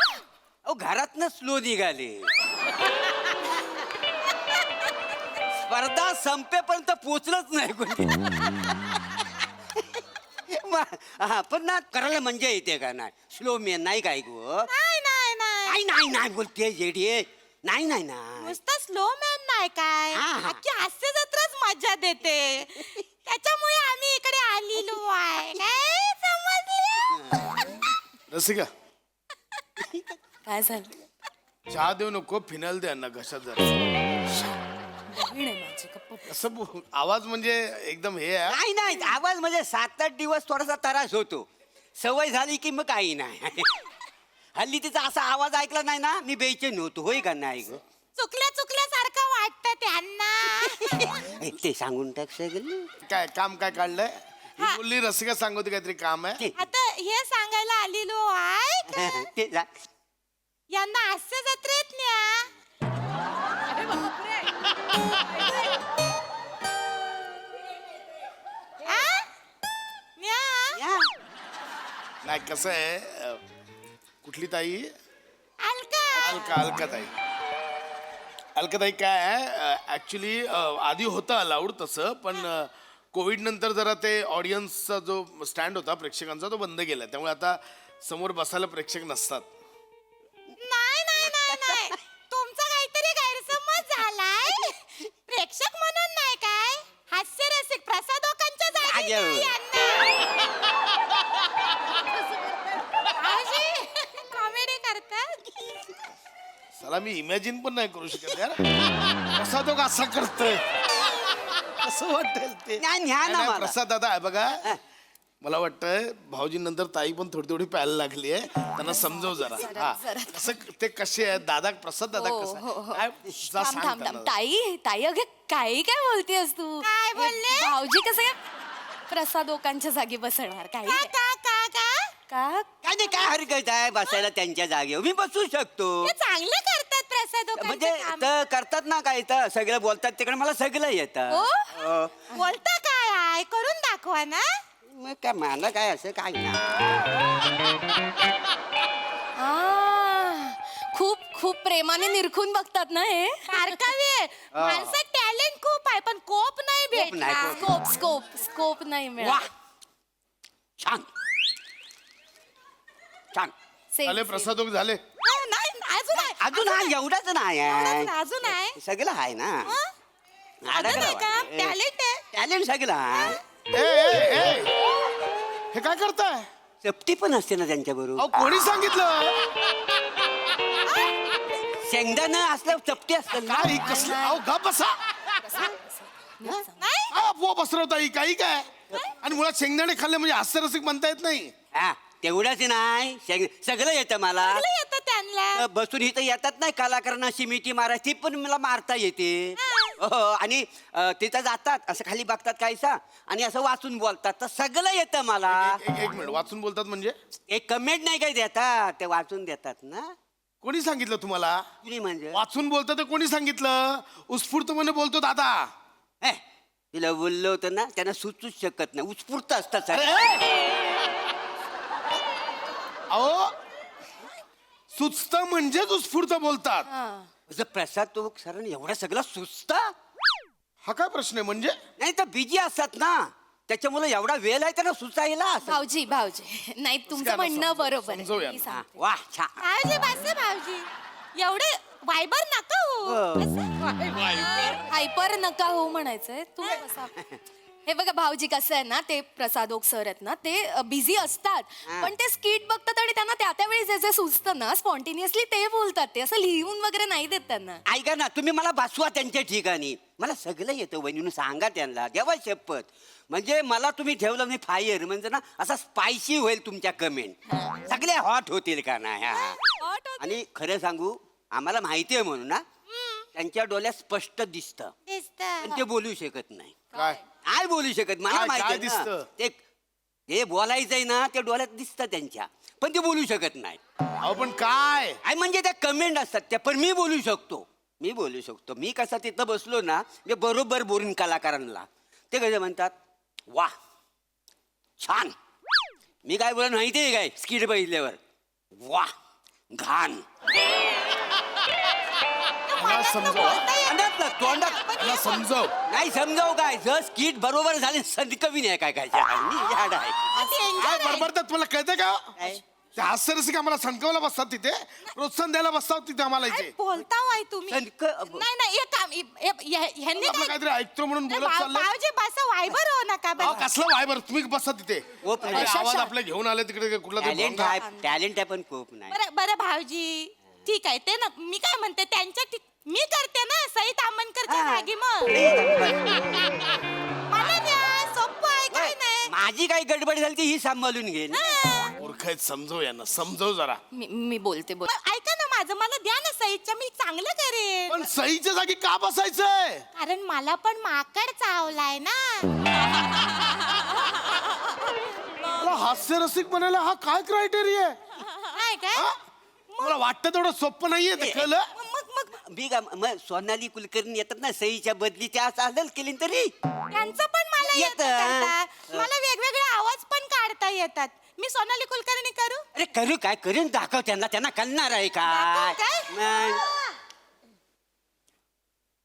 अहो घरातनं स्लो निघाले स्पर्धा संपेपर्यंत पोचलंच नाही कोणी पण ना करायला मजा येते का नाही स्लो मॅन नाही काय गो नाही बोलते जेडी नाही ना नुसतं स्लो मॅन नाही काय अख्खी हास्य जत्राच मजा देते त्याच्यामुळे आम्ही इकडे आलेलो आहे काय समजले रसिका काय झालं चहा देऊ नको फिनाईल द्या ना घशात जरा बहीण आहे माझी गप्प असं आवाज म्हणजे एकदम हे आहे नाही आवाज म्हणजे 7-8 दिवस थोडासा त्रास होतो सवय झाली की मग काही नाही हल्ली तिचा असा आवाज ऐकला नाही ना मी बेचैन होतो होय का नाही ग चुकल्यासारखं वाटतं त्यांना ते सांगून टाक सगळं काय काम काय काढलंय ही बोलली रसिका सांगते काहीतरी काम आहे आता हे सांगायला आलेलो आहे ते यांना हास्य जत्रेत न्या नाही कसं आहे कुठली ताई अलकाताई काय आहे ऍक्च्युली आधी होतं अलाउड तसं पण कोविड नंतर जरा ते ऑडियन्सचा जो स्टँड होता प्रेक्षकांचा तो बंद केला त्यामुळे आता समोर बसायला प्रेक्षक नसतात नाही तुमचा काहीतरी गैरसमज झालाय प्रेक्षक म्हणून नाही काय हास्य रसिक प्रसादोकांच्या जागी आयो. यांना मला मी इमॅजिन पण नाही करू शकत यार. कसा तो असा करतोय असं वाटेल ते. नाही, न्या ना नाही, मला. प्रसाद दादा आहे बघा, मला वाटतंय भाऊजी नंतर ताई पण थोडी थोडी प्यायला लागली आहे, त्यांना समजव जरा. हा असं ते कसे आहेत दादा, प्रसाद दादा हो, कसं हो, आहे? हो. काय जा थांब सांग थांब त्यांना. थांब ताई अगं काही काय बोलतेस तू काय बोलले? भाऊजी कसं काय प्रसादोकांच्या जागी बसणार काही का का का का का काय नाही, काय हरकत आहे बसायला त्यांच्या जागेवर, मी बसू शकतो. ते चांगलं करतात प्रसाद म्हणजे तर करतात ना काय, तर सगळं बोलतात तिकडे मला सगळं येतं. हो? बोलता काय आहे करून दाखवा ना. मग काय मला काय असं काय ना. खूप खूप प्रेमाने निरखून बघतात ना हे बारकावी आहे. माणसात टॅलेंट खूप आहे पण कोप नाही नाही, भेटला. कोप. स्कोप स्कोप स्कोप नाही वा मिळाला छान छान. Same, झाले same. प्रसादोक झाले. नाही अजून आहे. अजून हा एवढाच नाही एवढंच ना, अजून आहे. सगळं आहे ना. अजून आहे का टॅलेंट आहे. टॅलेंट सगळं आहे. ए, ए, ए, हे काय करताय? सेफ्टी पण असते ना त्यांच्या बरोबर. अहो कोणी सांगितलं? शेंगदाणा असलं चपटी असतं ना. काय ही कसलं? अहो गप बसा. नाही काय अफवा पसरवता ही काही काय? आणि मुळात शेंगदाणे खाल्ले म्हणजे हास्यरसिक म्हणता येत नाही. हा तेवढंच नाही सगळं येतं मला. चांगलं येतं त्यांना. बसून इथं येतात नाही कलाकारांना शिमिटी मारायची पण मला मारता येते. हो, आणि तिथं जातात असं खाली बघतात काहीसा आणि असं वाचून बोलतात तर सगळं येतं मला. एक मिनिट, वाचून बोलतात म्हणजे? एक कमेंट नाही काही देतात ते वाचून देतात ना. कोणी सांगितलं तुम्हाला? कुणी म्हणजे वाचून बोलतात ते कोणी सांगितलं? उत्स्फूर्तपणे बोलतो दादा. हे, तिला बोललो होतं ना त्यांना सुचूच शकत नाही, उत्स्फूर्त असतात सगळं. अहो सुचत म्हणजेच उत्स्फूर्त बोलतात. असं प्रसाद तो सरांनी एवढं सगळं सुचत. हा काय प्रश्न आहे म्हणजे? नाही तर बिजी असतात ना त्याच्यामुळे एवढा वेळ आहे त्यांना सुचायला असं. भाऊजी नाही तुमचं म्हणणं बरोबर आहे. समजवूया मी ना. सांगते. वा छान. भाऊजी बस भाऊजी एवढे वायबर नका हो. हायपर नका हो म्हणायचंय तुम्ही बसा. हे बघा भाऊजी कसं आहे ना ते प्रसादोक सर आहेत ना ते बिझी असतात पण ते स्किट बघतात आणि त्यांना त्या त्यावेळी जे जे सुचतं ना स्पॉन्टेनियसली ते बोलतात. ते असं लिहून वगैरे नाही देत त्यांना. ऐका ना तुम्ही मला बसवा त्यांच्या ठिकाणी, मला सगळं येतं वहिनीनं सांगा त्यांना देवा शपथ. म्हणजे मला तुम्ही ठेवलं नाही फायर म्हणजे ना असा स्पायसी होईल तुमच्या कमेंट सगळे हॉट होतील का नाही. आणि खरं सांगू आम्हाला माहिती आहे म्हणून ना त्यांच्या डोळ्यात स्पष्ट दिसतं पण ते बोलू शकत नाही. काय काय बोलू शकत मला काय- माहिती काय आहे ना. दिसतं? ते हे बोलायचंय ना ते डोळ्यात दिसतं त्यांच्या पण ते बोलू शकत नाही. अहो पण काय? काय म्हणजे त्या कमेंट असतात त्या पण मी बोलू शकतो. मी कसा तिथं बसलो ना मी बरोबर बोलून कलाकारांना ते कसे म्हणतात वा छान. मी काय बोला माहितीये काय स्किट बघितल्यावर वा घाण. मला समजव. तोंडात समजव. नाही समजाव काय जर स्किट बरोबर झाले संदकवी नाही काय काय काय बरोबर तुम्हाला कळतंय का? ते हास्यरसिक आम्हाला संकवला बसतात तिथे, प्रोत्साहन द्यायला बसतात तिथे आम्हाला इथे. बोलता वाय तुम्ही. नाही एक काम ह्यांनी आपलं काहीतरी ऐकतो म्हणून बोलत चाललं. भाऊजी बसा वायबर हो नका अहो बस. कसलं वायबर तुम्ही बसा तिथे. हो, पण अरे, आवाज आपले घेऊन आले तिकडे कुठला तरी टॅलेंट भोंगा. आहे टॅलेंट आहे पण खूप नाही. बरं बरं भाऊजी ठीक आहे ते ना मी काय म्हणते त्यांच्या मी करते ना सई तामणकरच्या जागी मग. मला द्या सोपं आहे काय नाही. माझी काही गडबड झाली ती ही सांभाळून घेईल. मूर्ख आहेत, समजव यांना, समजव जरा. मी बोलते मग ऐका ना माझं मला द्या ना सईच्या मी चांगलं करेन. पण सईच्या जागी का बसायचंय? कारण मला पण माकड चावलाय ना. मला हास्यरसिक बनायला हा काय क्रायटेरिया आहे? काय काय मला वाटतं तेवढं सोपं नाहीये ते कळलं. मी का मग सोनाली कुलकर्णी येतात ना सईच्या बदली त्या चालेल केली तरी त्यांचं पण मला येतं करता. मला वेगवेगळे आवाज पण काढता येतात. मी सोनाली कुलकर्णी करू. अरे करू काय करून दाखव त्यांना कळणार आहे काय. मग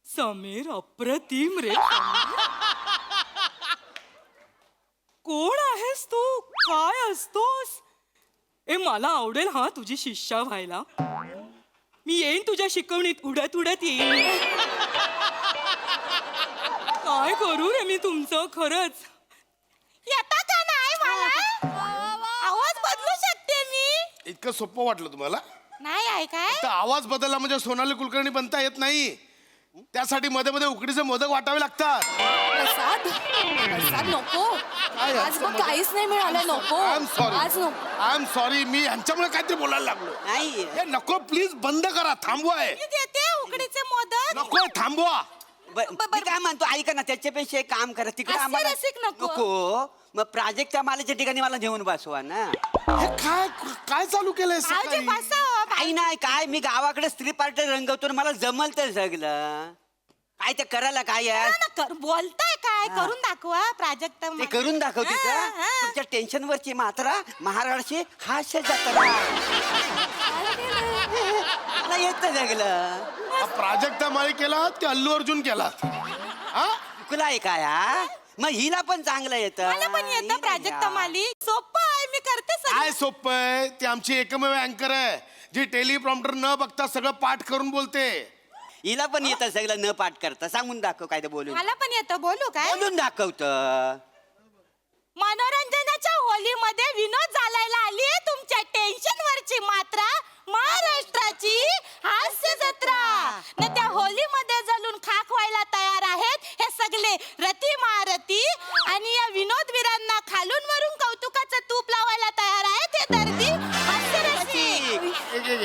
समीर अप्रतिम रे. कोण आहेस तू काय असतोस? मला आवडेल हा तुझी शिष्या व्हायला. मी येईन तुझ्या शिकवणीत उडत उडत येईन. काय करू रे मी तुमचं खरंच. येता का नाही मला आवाज बदलू शकते मी. इतकं सोपं वाटलं तुम्हाला? नाही आहे काय तर आवाज बदलला म्हणजे सोनाली कुलकर्णी बनता येत नाही. त्यासाठी मध्ये मध्ये उकडीचे मोदक वाटावे लागतात. प्रसाद प्रसाद नको. आज बघ काहीच नाही मिळालं. नको आय एम आज सॉरी, नको. I am sorry. मी ह्यांच्यामुळे काहीतरी बोलायला लागलो. नाही हे नको, प्लीज बंद करा, थांबवा. मी देते उकडीचे मोदक. नको, थांबवा. मी काय म्हणतो ऐका ना, त्याच्यापेक्षा एक काम करा, तिकडे हास्य आम्हाला रसिक नको. मग प्राजक्तच्या मालाच्या ठिकाणी मला घेऊन बसवा ना. हे काय काय चालू केलंय भाऊजी सकाळी? बसा हो, काही नाही, काय मी गावाकडे स्त्री पार्टी रंगवतो ना, मला जमल तर सगळं. काय ते करायला काय आहे बोलताय काय करून दाखवा प्राजक्त ते करून दाखवते का? तुमच्या टेन्शनवरची मात्रा महाराष्ट्राची हास्य जत्रा. मला येत सगळं. हा प्राजक्ता माळी केलात की अल्लू अर्जुन केलात? हा तुला आहे काय हा? मग हिला पण चांगलं येतं. मला पण येतं प्राजक्त माली. सोपं आहे, मी करते सगळं. काय सोपं आहे? ती आमची एकमेव अँकर आहे जी टेलिप्रॉम्प्टर न बघता सगळं पाठ करून बोलते. हिला पण येतं सगळं न पाठ करता. सांगून दाखव काय ते बोलून. मला पण येतं, बोलू काय? बोलून दाखवत. मनोरंजनाच्या होलीमध्ये विनोद झालायला आली तुमच्या टेन्शन वरची मात्रा महाराष्ट्राची हास्य जत्रा. न त्या होलीमध्ये जलून खाक व्हायला तयार आहेत हे सगळे रती महारथी. आणि या विनोदवीरांना खालून वरून कौतुकाचं तूप लावायला तयार आहेत हे दर्दी हास्यरसिक.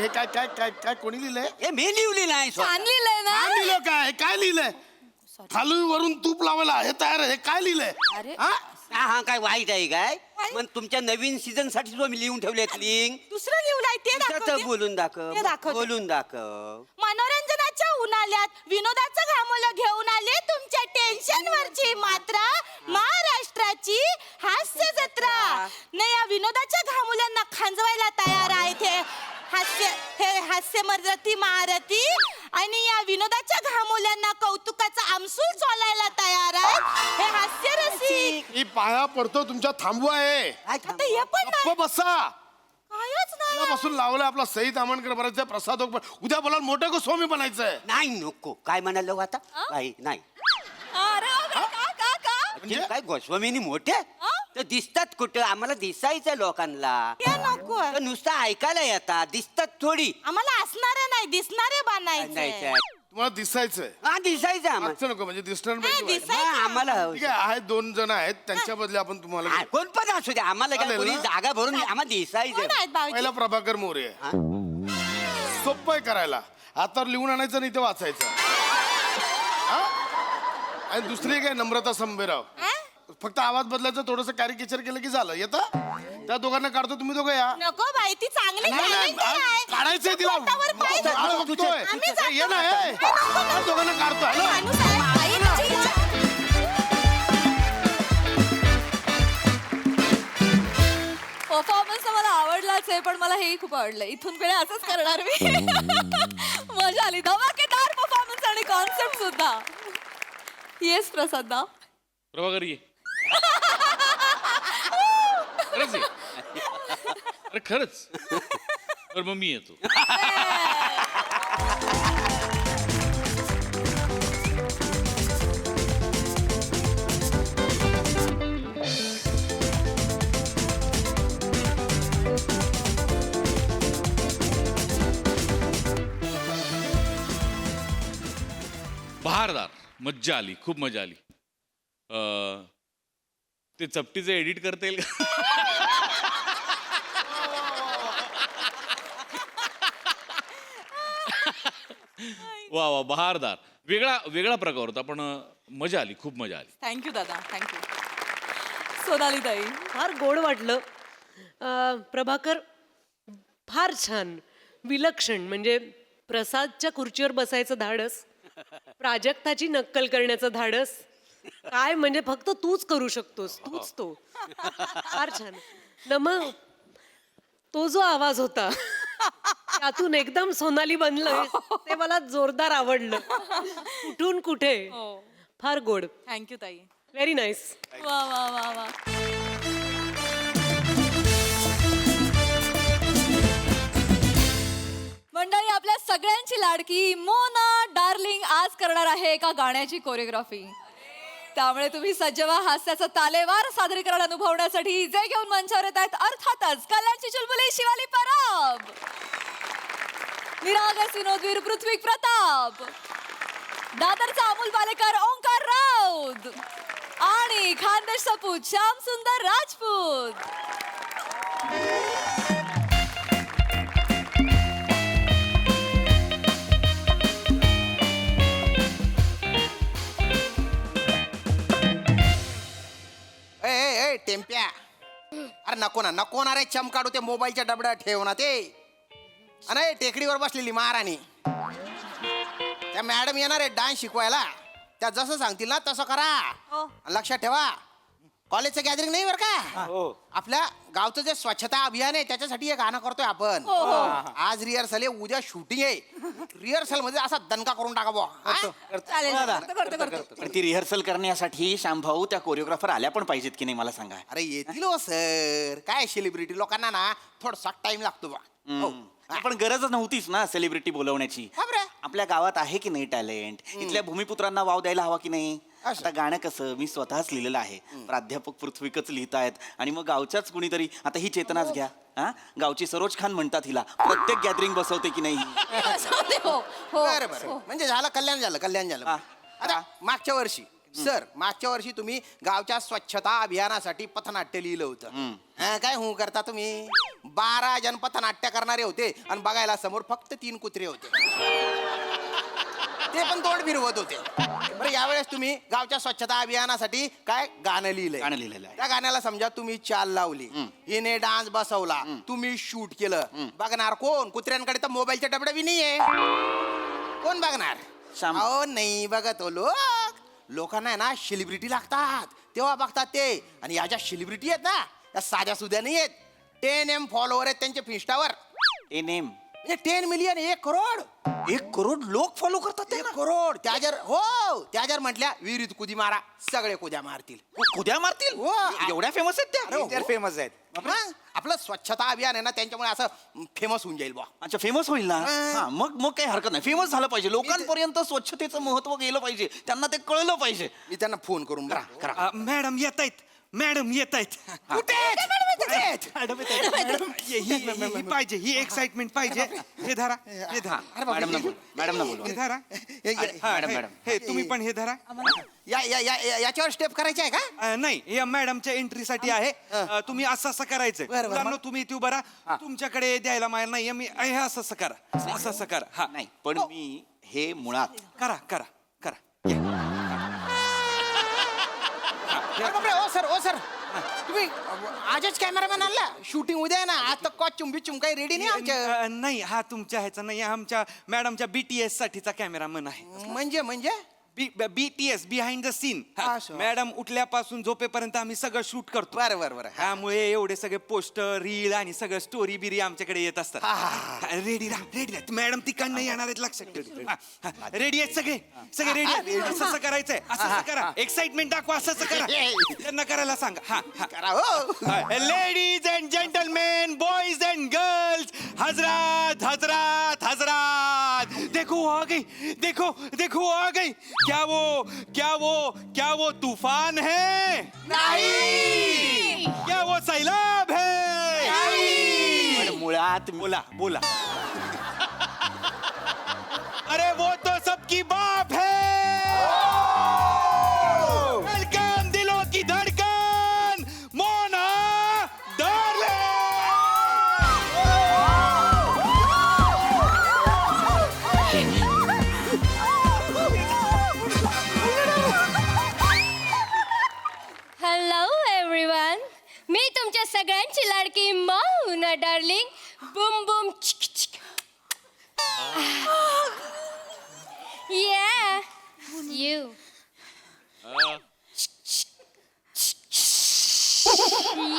हे काय काय काय काय कोणी लिहिलंय? हे मी लिहिली नाही छान लिहिलंय ना. काय लिहिलं? काय काय लिहिलंय? खालून वरून तूप लावायला हे तयार आहे. हे काय लिहिलंय? अरे हा? हा काय वाईट आहे काय? मग तुमच्या नवीन सीझन साठी जो मी लिहून ठेवले लिंक दुसरं लिहिलंय ते दाखवते. बोलून दाखव. ते दाखवते. बोलून दाखव. मनोरंजनाच्या उन्हाळ्यात विनोदाचं घामोलं घेऊन आले तुमच्या टेन्शन वरची मात्रा महाराष्ट्राची हास्य जत्रा. न या विनोदाच्या घामोल्यांना खांजवायला तयार आहेत हे हास्य मर्दती महारथी. आणि या विनोदाच्या घामोल्यांना कौतुकाचा आमसूल चोलायला तयार आहेत हे हास्य रसिक. मी पाया पडतो तुमच्या, थांबवा आहे. आता हे पण नाही. गप्प बसा. कायच नाही. बसून लावलं आपला सई तामणकर बनायचं, प्रसाद ओक उद्या बोला मोठं गोस्वामी बनायचंय. नाही नको. काय म्हणालो आता? काही नाही. अरे का म्हणजे काय गोस्वामीनी मोठे तर दिसतात कुठं? आम्हाला दिसायचं लोकांना. हे नको. तर नुसतं ऐकायला येतात, दिसतात थोडी. आम्हाला असणारे नाही दिसणारे नाही बनायचे. काय. तुम्हाला दिसायचंय. हा दिसायचं आम्हाला. मागचं नको म्हणजे दिसणार नाही, पाहिजे. दिसायचं. हा, आम्हाला ठीक आहे, आहेत 2 जण आहेत त्यांच्या बदले आपण तुम्हाला हा, घेऊ. कोण पण असू दे, आम्हाला काय चालेल कोणी ना? जागा भरून आम्हाला कोण दिसायचं. आहेत भाऊजी? पहिला प्रभाकर मोरे आहे. सोपं आहे करायला. हातावर लिहून आणायचं नाही ते वाचायचं. हा? आणि दुसरी काय नम्रता संभेराव. फक्त आवाज बदलायचं, थोडस कॅरिकेचर केलं की झालं. येतं त्या दोघांना काढतो, तुम्ही दोघं या. नको बाई ती चांगली नाही, नाही, talented आहे. काढायचंय तिला. पोटावर पाय आलं ठेवतो. बघतोय. आम्ही जातो. ये ना, ये. त्या दोघांना काढतो. हॅलो. माणूस आहे. आई तिची इच्छा. परफॉर्मन्स मला आवडलाच आहे, पण मला हेही खूप आवडलं. इथून पुढे असंच करणार मी. मजा आली. धमाकेदार परफॉर्मन्स आणि कॉन्सेप्ट सुद्धा. येस प्रसाद दा. प्रभाकर ये. खरंच ये. अरे खरंच. तर मग मी येतो. बहारदार. मज्जा आली, खूप मजा आली. ते चपटीचं एडिट करता येईल का? वा वा, बहारदार. वेगळा वेगळा प्रकार होता, पण मजा आली, खूप मजा आली. थँक्यू दादा, थँक्यू. सोनाली ताई. फार गोड वाटलं. प्रभाकर फार छान, विलक्षण. म्हणजे प्रसादच्या खुर्चीवर बसायचं धाडस, प्राजक्ताची नक्कल करण्याचं धाडस. काय म्हणजे फक्त तूच करू शकतोस, तूच तो. फार छान. न मग तो जो आवाज होता त्यातून एकदम सोनाली बनलं ते मला जोरदार आवडलं. कुठून कुठे. फार गोड. थँक्यू ताई. Very nice. वा वा वा वा. मंडळी, आपल्या सगळ्यांची लाडकी मोना डार्लिंग आज करणार आहे एका गाण्याची कोरिओग्राफी. त्यामुळे तुम्ही सज्ज व्हा हास्याचं तालेवार सादरीकरण अनुभवण्यासाठी. जे घेऊन मंचावर येत आहेत अर्थातच कल्याणची चुलबुली शिवाली परब. निरागस विनोदवीर पृथ्वी प्रताप, दादरचा अमोल पालेकर ओंकार राऊत आणि खानदेश सपूत श्याम सुंदर राजपूत. ए टेम्प्या, अरे नको ना रे, चमकाडू ते मोबाईलच्या डबड्यात ठेव ना ते. अरे टेकडीवर बसलेली महाराणी, त्या मॅडम येणार आहे डान्स शिकवायला, त्या जसं सांगतील ना तसं करा. आणि लक्षात ठेवा, कॉलेजचं गॅदरिंग नाही बरं का, आपल्या गावचं जे स्वच्छता अभियान आहे त्याच्यासाठी हे गाणं करतोय आपण. आज रिहर्सल आहे, उद्या शूटिंग आहे. रिहर्सल मध्ये असा दणका करून टाका बुवा. पण ती रिहर्सल करण्यासाठी श्यामभाऊ त्या कोरिओग्राफर आल्या पण पाहिजेत की नाही मला सांगा. अरे येतील हो सर, काय सेलिब्रिटी लोकांना ना थोडासा टाइम लागतो बा. पण गरजच नव्हतीच ना सेलिब्रिटी बोलवण्याची. आपल्या गावात आहे की नाही टॅलेंट, इथल्या भूमिपुत्रांना वाव द्यायला हवा की नाही. आता गाणं कसं मी स्वतःच लिहिलेलं आहे, प्राध्यापक पृथ्वीकच लिहितायत आणि मग गावच्याच कुणीतरी, आता ही चेतनाच घ्या, हा गावची सरोज खान म्हणतात हिला, प्रत्येक गॅदरिंग बसवते की नाही. बरं बरं, म्हणजे झालं, कल्याण झालं. आता मागच्या वर्षी तुम्ही गावच्या स्वच्छता अभियानासाठी पथनाट्य लिहिलं होतं. काय हो करता तुम्ही, 12 जण पथनाट्य करणारे होते आणि बघायला समोर फक्त 3 कुत्रे होते, ते पण तोंड फिरवत होते. बरं यावेळेस तुम्ही गावच्या स्वच्छता अभियानासाठी काय गाणं लिहिलंय. त्या गाण्याला समजा तुम्ही चाल लावली, हिने डान्स बसवला, तुम्ही शूट केलं, बघणार कोण. कुत्र्यांकडे तर मोबाईलच्या डबडे बी नाहीये, कोण बघणार. अहो नाही बघत हो लोकांना आहे ना सेलिब्रिटी लागतात तेव्हा बघतात ते. आणि या ज्या सेलिब्रिटी आहेत ना त्या साध्या सुध्या नाही आहेत. 10 M फॉलोवर आहेत त्यांच्या फिस्टावर. 10 M 10 मिलियन, 1 करोड. 1 करोड लोक फॉलो करतात. 1 करोड. त्या जर म्हटल्या विहिरीत कुदी मारा, सगळे कुद्या मारतील. कुद्या मारतील. एवढ्या फेमस आहेत त्या. फेमस आहेत. आपलं स्वच्छता अभियान आहे ना त्यांच्यामुळे असं फेमस होऊन जाईल बा. अच्छा फेमस होईल ना. हा मग काही हरकत नाही, फेमस झालं पाहिजे, लोकांपर्यंत स्वच्छतेचं महत्व गेलं पाहिजे, त्यांना ते कळलं पाहिजे. मी त्यांना फोन करून करा. मॅडम येत आहेत, मॅडम येत आहेत. ही पाहिजे, ही एक्साइटमेंट पाहिजे. हे धरा, हे धरा. मॅडम हे धरा. हे तुम्ही पण हे धरा. याच्यावर स्टेप करायची आहे का. नाही, या मॅडमच्या एंट्रीसाठी आहे. तुम्ही असं करायचंय. मुलांनो तुम्ही इथे उभा राहा, तुमच्याकडे द्यायला माया नाही, मी हे असं करा, असं करा. हा नाही पण मी हे मुळात करा करा करा. ओ सर तुम्ही आजच कॅमेरामॅन आणला, शूटिंग उद्या आहे ना, आज तर कॉस्ट्युम बिच्युम काही रेडी नाही आमच्या. नाही हा तुमच्या ह्याचा नाही, आमच्या मॅडमच्या BTS साठीचा कॅमेरामन आहे. म्हणजे BTS behind the scene. Madam उठल्यापासून झोपेपर्यंत आम्ही सगळं शूट करतो. बरं. त्यामुळे एवढे सगळे पोस्टर, रील आणि सगळं स्टोरी बिरी आमच्याकडे येत असतात. रेडी राहा. मॅडम तिकडनं येणार आहेत, लक्षात ठेवा. रेडी आहेत सगळे रेडी आहेत. असं करायचंय, असं करा, एक्साइटमेंट दाखवा, असं करा. त्यांना करायला सांगा. हा ladies and gentlemen, boys and girls, हजरात हजरात हजरात, देखो आ गई. क्या वो तूफान है? नहीं. क्या वो सैलाब है? नहीं. मुळात बोला. अरे वो तो सबकी बाप है. वेलकम दिलों की धड़कन, मोना डार्लिंग. हॅलो एव्हरीवन, मी तुमच्या सगळ्यांची लाडकी Mona darling. Bum Bum Yeah, you.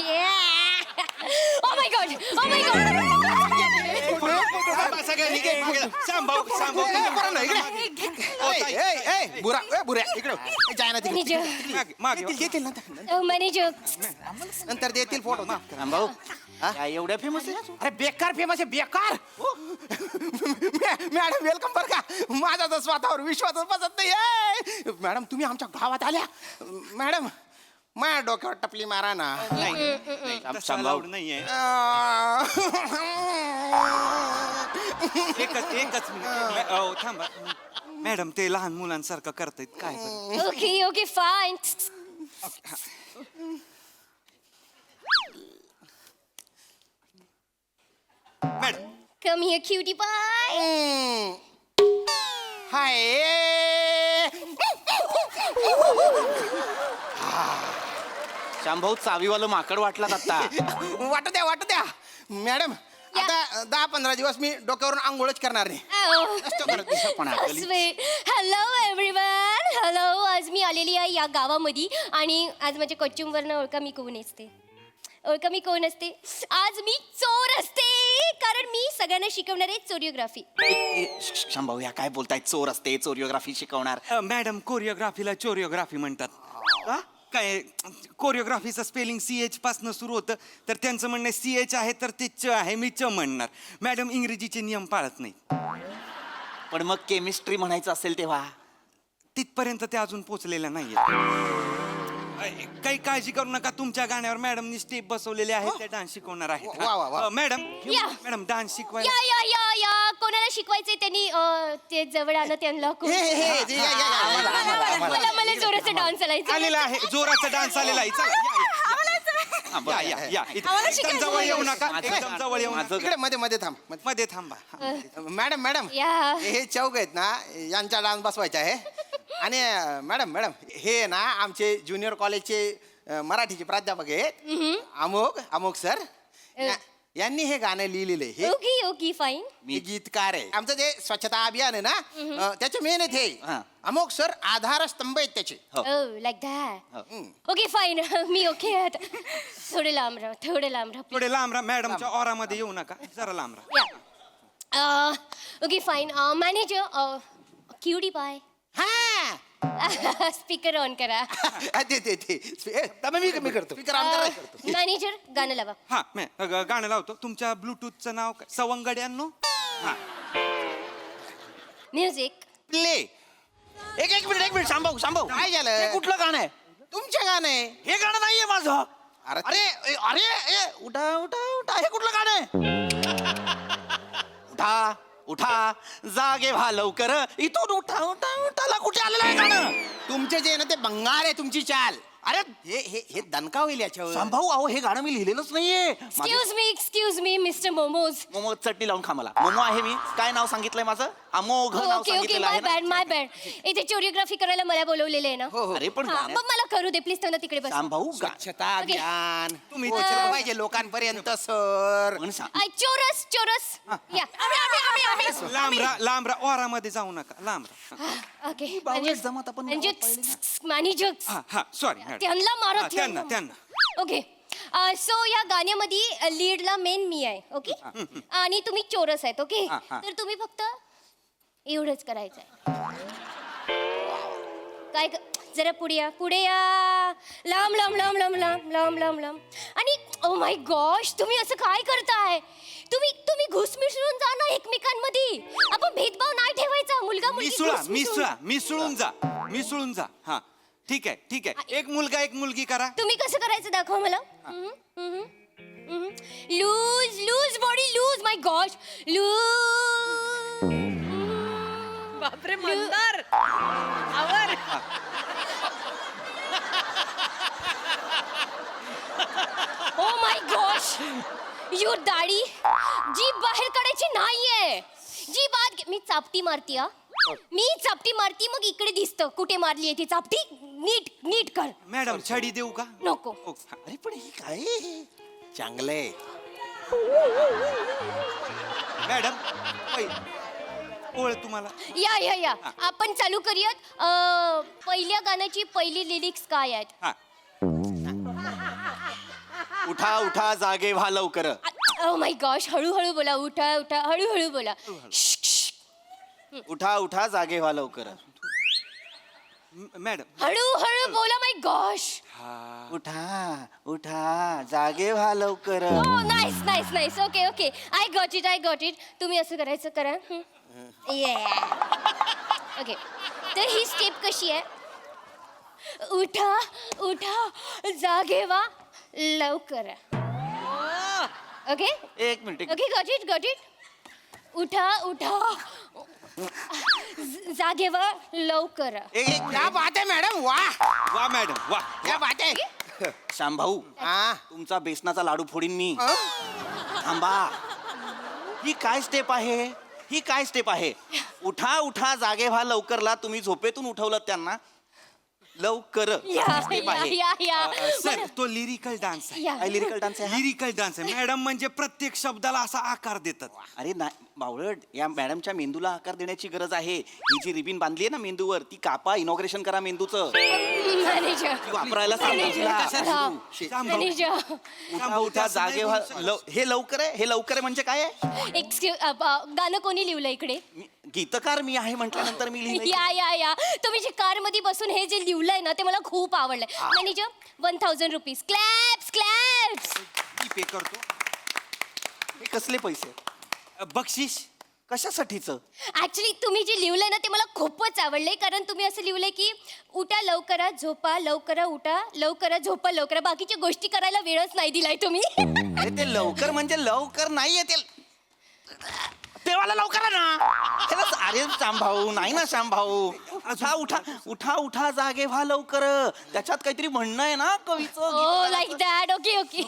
Yeah. Oh my god. बुऱ्या इकडे जाय ना तिकडे. नंतर देतील फोटो. भाऊ एवढ्या फेमस आहे. अरे बेकार फेमस आहे, बेकार. मॅडम वेलकम बरं का. माझा तर स्वतःवर विश्वासच बसत नाही. मॅडम तुम्ही आमच्या गावात आल्या. मॅडम माझ्या डोक्यावर टपली मारा ना. नाहीये. एकच मिनिट थांबा मॅडम ते लहान मुलांसारखं करतायत काय बरं? Okay okay fine. Madam come here cutie पाय. हाय शांभाऊ चावीवालं माकड वाटलात आता. वाटू द्या मॅडम. आता 10-15 दिवस मी डोक्यावरून आंघोळच करणार नाही. Hello everyone. हॅलो. आज मी आलेली आहे या गावामध्ये आणि आज माझ्या कॉस्ट्युमवरनं ओळखा मी कोण असते. आज मी चोर असते कारण मी सगळ्यांना शिकवणार आहे चोरिओग्राफी. शांभाऊ या काय बोलताय? चोर असते चोरिओग्राफी शिकवणार? मॅडम कोरिओग्राफीला चोरिओग्राफी म्हणतात. काय कोरिओग्राफीचं स्पेलिंग CH पासनं सुरू होतं तर त्यांचं म्हणणं CH आहे तर ते च आहे मी च म्हणणार. मॅडम इंग्रजीचे नियम पाळत नाही. पण मग केमिस्ट्री म्हणायचं असेल तेव्हा? तिथपर्यंत ते अजून पोचलेलं नाहीये. काही काळजी करू नका तुमच्या गाण्यावर मॅडमनी स्टेप बसवलेले आहेत त्या डान्स शिकवणार आहेत. मॅडम डान्स शिकवायला या कोणाला शिकवायचंय त्यांनी ते जवळ आणा त्यांना. मला जोराचा डान्स आलेला आहे. जोराचा डान्स आलेला आहे. चला या. एकदम जवळ येऊ नका. एकदम जवळ येऊ नका. इकडे मध्ये थांबा. मॅडम हे चौक आहेत ना यांचा डान्स बसवायचा आहे. आणि मॅडम हे ना आमचे ज्युनियर कॉलेजचे मराठीचे प्राध्यापक आहेत अमोक सर. यांनी हे गाणं लिहिलेलं आहे. Okay fine. मी गीतकार आहे. आमचं जे स्वच्छता अभियान आहे ना त्याचे मेन आहेत हे अमोक सर. आधारस्तंभ आहेत त्याचे. Like that. Okay fine. Me okay. थोडे लांब राहा. मॅडमच्या ऑरामध्ये येऊ नका. जरा लांब राहा. Okay fine. मॅनेजर क्युटी पाय. स्पीकर ऑन करा. मी करतो. मॅनेजर गाणं लावा. हा गाणं लावतो. तुमच्या ब्लूटूथचं नाव काय? सवंगड्यांनो. Music play. एक मिनिट शांभाऊ काय झालं? हे कुठलं गाणं आहे? तुमचे गाणं आहे. हे गाणं नाहीये माझं. अरे उठा हे कुठलं गाणं आहे? उठा जागे व्हा लवकर. इथून उठाला कुठे आलेलं आहे गाणं? तुमचे जे आहे ना ते बंगाल आहे तुमची चाल. अरे हे दणका होईल याच्यावर. शांभाऊ अहो हे गाणं मी लिहिलेलंच नाहीये. Excuse me mister momos. Momo chutney लावून खा मला. मोमो आहे मी. काय नाव सांगितलंय माझं? अमोघ नाव सांगितलेलं आहे ना. माय बॅड. इथे चोरिओग्राफी करायला मला बोलवलेले आहे ना. अरे पण मग मला करू दे प्लीज. त्यांना तिकडे बस. शांभाऊ स्वच्छता अभियान तुम्ही पोहोचलं पाहिजे लोकांपर्यंत सर. चोरस या. लांब राहा. ओरामध्ये जाऊ नका. लांब राहा. ओके जमत आपण मॅनेजर सॉरी त्यांना मारत त्यांना. ओके सो या गाण्यामध्ये लीडला मेन मी आहे. ओके आणि तुम्ही चोरस आहेत. ओके तर तुम्ही फक्त एवढंच करायचं आहे. काय जरा पुढे या. लांब. आणि ओ माय गॉश तुम्ही असं काय करताय? तुम्ही घुस मिसळून जा ना एकमेकांमध्ये. आपण भेदभाव नाही ठेवायचा. मुलगा मिसळून जा. हा ठीक आहे. एक मुलगा एक मुलगी करा. तुम्ही कसं करायचं दाखवा मला. Loose body loose. My gosh loose. बापरे मंदार आवर. ओ माय गॉश युअर दाढी जी बाहेर काढायची नाहीये. जी बात मी चापटी मारती. मग इकडे दिसतं कुठे मारली ती चापटी. नीट कर. मॅडम छडी देऊ का? नको. अरे पण हे काय चांगलंय. मॅडम ओळ तुम्हाला. या आपण चालू करूयात. पहिल्या गाण्याची पहिली लिरिक्स काय आहेत? उठा जागे व्हा लवकर. ओ माय गॉश हळूहळू बोला. उठा हळूहळू बोला. उठा जागे व्हा लवकर. मॅडम हळूहळू बोला. माय गॉश उठा जागे व्हा लवकर. Nice. Okay I got it. तुम्ही असं करायचं करा. ओके तर ही स्टेप कशी आहे? उठा जागे व्हा लवकर. ओके एक मिनिट. Okay got it. उठा उठा जागेवर लवकर. क्या बात आहे मॅडम, वा वा मॅडम वा. क्या बात आहे. श्याम भाऊ, तुमचा बेसनाचा लाडू फोडीन मी. थांबा, ही काय स्टेप आहे? ही काय स्टेप आहे? उठा उठा जागे व्हा लवकरला. तुम्ही झोपेतून उठवलं त्यांना. लवकर स्टेप आहे. सर तो लिरिकल डान्स आहे. या. लिरिकल डान्स आहे हा? लिरिकल डान्स आहे मॅडम, म्हणजे प्रत्येक शब्दाला असा आकार देतात. अरे नाही बावळट, या मॅडमच्या मेंदूला आकार देण्याची गरज आहे. ही जी रिबीन बांधली आहे ना मेंदूवर, ती कापा, इनॉग्रेशन करा मेंदूचं. मॅनेजर ती वापरायला सांगा तिला. मॅनेजर उठा उठा जागे व्हा. हे लवकर आहे. हे लवकर आहे म्हणजे काय आहे? गाणं कोणी लिहिलं इकडे? गीतकार मी आहे म्हटल्यानंतर मी लिहिलं. या तुम्ही जे कार मध्ये बसून हे जे लिहिलंय ना ते मला खूप आवडलंय. Manager 1000 rupees. Claps claps. मी पे करतो. हे कसले पैसे? बक्षीस कशासाठीच? ऍक्च्युली तुम्ही जे लिहिलंय ना ते मला खूपच आवडलंय, कारण तुम्ही असं लिहिलंय की उठा लवकरा झोपा लवकरा उठा लवकरा झोपा लवकरा. बाकीच्या गोष्टी करायला वेळच नाही दिलाय तुम्ही. अरे ते लवकर म्हणजे लवकर नाहीये ते. तेव्हाला लवकर आहे ना. अरे श्याम भाऊ, नाही ना श्याम भाऊ. उठा उठा उठा उठा जागे व्हा लवकर. त्याच्यात काहीतरी म्हणणं आहे ना कवीचं. Oh, like that. Okay, okay.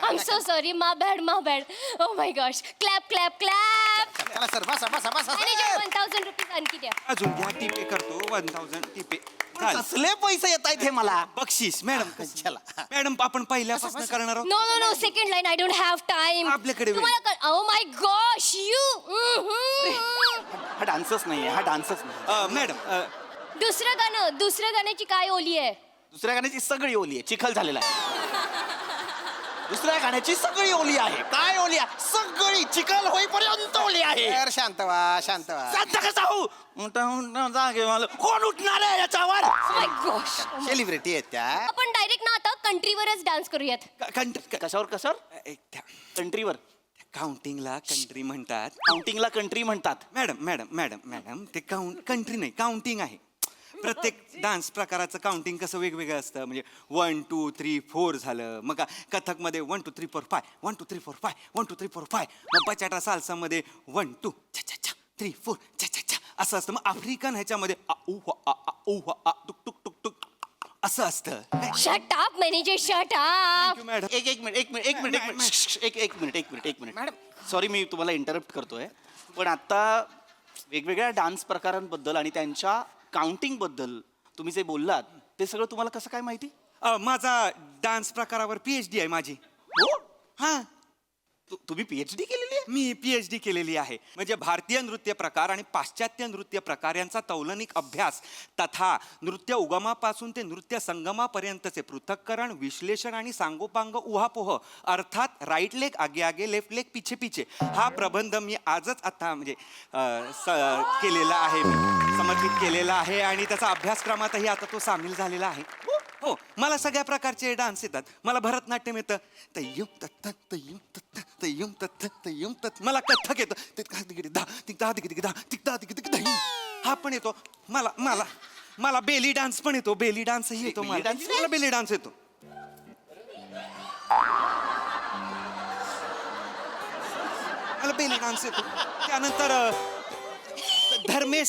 I'm so sorry. My bad. Oh my gosh. Clap, clap, clap. चला सर, बसा बसा बसा. Manager, 1000 रुपीज आणखी द्या. अजून घ्या, टी पे करतो. 1000 टी पे. कसले पैसे येत आहेत हे मला? बक्षीस मॅडम. चला मॅडम आपण पहिल्यापासून करणार आहोत. No. Second line. I don't have time. आपल्याकडे वेळ. Oh my gosh. You. हा डान्सच नाहीये. हा डान्सच नाही. मॅडम दुसरं गाण्याची काय ओली आहे? दुसऱ्या गाण्याची सगळी ओली आहे. चिखल झालेला आहे. दुसऱ्या गाण्याची सगळी ओली आहे. काय ओली आहे? सगळी चिखल होईपर्यंत ओली आहे. शांत व्हा. शांत कसा हो? उठा उठा जागे मला. कोण उठणार आहे याच्यावर? Oh my gosh. सेलिब्रिटी आहेत त्या. आपण डायरेक्ट ना आता कंट्रीवरच डान्स करूयात. कशावर? कंट्रीवर. काउंटिंगला कंट्री म्हणतात. काउंटिंगला कंट्री म्हणतात. मॅडम ते कंट्री नाही, काउंटिंग आहे. प्रत्येक डान्स प्रकाराचं काउंटिंग कसं वेगवेगळं असतं. म्हणजे 1 2 3 4 झालं. मग कथकमध्ये 1 2 3 4 5 1 2 3 4 5 1 2 3 4 5. मग बचाटा साल्सामध्ये 1 2 3 4 असं असतं. मग आफ्रिकन ह्याच्यामध्ये आ उ आ उ आ टुक टुक टुक टुक असं असतं. Shut up manager, shut up. Madam एक मिनिट मॅडम. सॉरी मी तुम्हाला इंटरप्ट करतोय, पण आता वेगवेगळ्या डान्स प्रकारांबद्दल आणि त्यांच्या काउंटिंग बद्दल तुम्ही जे बोललात ते सगळं तुम्हाला कसं काय माहिती? माझा डान्स प्रकारावर PhD आहे माझी. हो? हा, तुम्ही PhD केलेली आहे? मी PhD केलेली आहे. म्हणजे भारतीय नृत्य प्रकार आणि पाश्चात्य नृत्य प्रकार यांचा तौलनिक अभ्यास तथा नृत्य उगमापासून ते नृत्य संगमापर्यंतचे पृथक्करण, विश्लेषण आणि सांगोपांग उहापोह, अर्थात राईट लेग आगे आगे लेफ्ट लेग पिछे पिछे, हा प्रबंध मी आजच आता म्हणजे केलेला आहे, मी समर्पित केलेला आहे आणि त्याचा अभ्यासक्रमातही आता तो सामील झालेला आहे. हो, मला सगळ्या प्रकारचे डान्स येतात. मला भरतनाट्यम येतं, तय्युम तत्त तय्युम तत्त तय्युम तत्त तय्युम तत्त. मला कथ्थक येतं, हा पण येतो. मला बेली डान्स पण येतो. बेली डान्सही येतो. मला बेली डान्स येतो. मला बेली डान्स येतो. त्यानंतर धर्मेश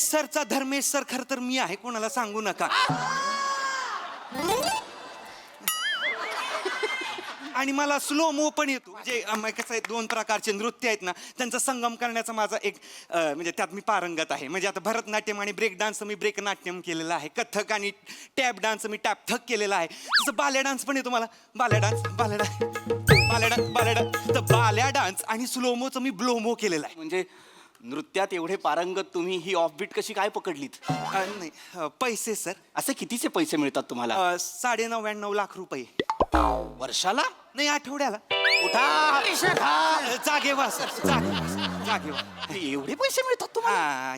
सर खरं तर मी आहे, कोणाला सांगू नका. आणि मला स्लो मो पण येतो. म्हणजे कसं आहे, 2 प्रकारचे नृत्य आहेत ना, त्यांचा संगम करण्याचा माझा एक म्हणजे त्यात मी पारंगत आहे. म्हणजे आता भरतनाट्यम आणि ब्रेक डान्स मी ब्रेक नाट्यम केलेलं आहे. कथक आणि टॅप डान्स मी टॅप थक केलेला आहे. तसं बाल्या डान्स पण येतो मला. बाल्या डान्स आणि स्लोमोचं मी ब्लोमो केलेला आहे. म्हणजे नृत्यात एवढे पारंगत तुम्ही ही ऑफबीट कशी काय पकडलीत? नाही, पैसे सर. असे कितीचे पैसे मिळतात तुम्हाला? 99.5 लाख रुपये वर्षाला? नाही, आठवड्याला. उठा जागेवा सर, जागेवा. एवढे पैसे मिळतात तुम्हाला?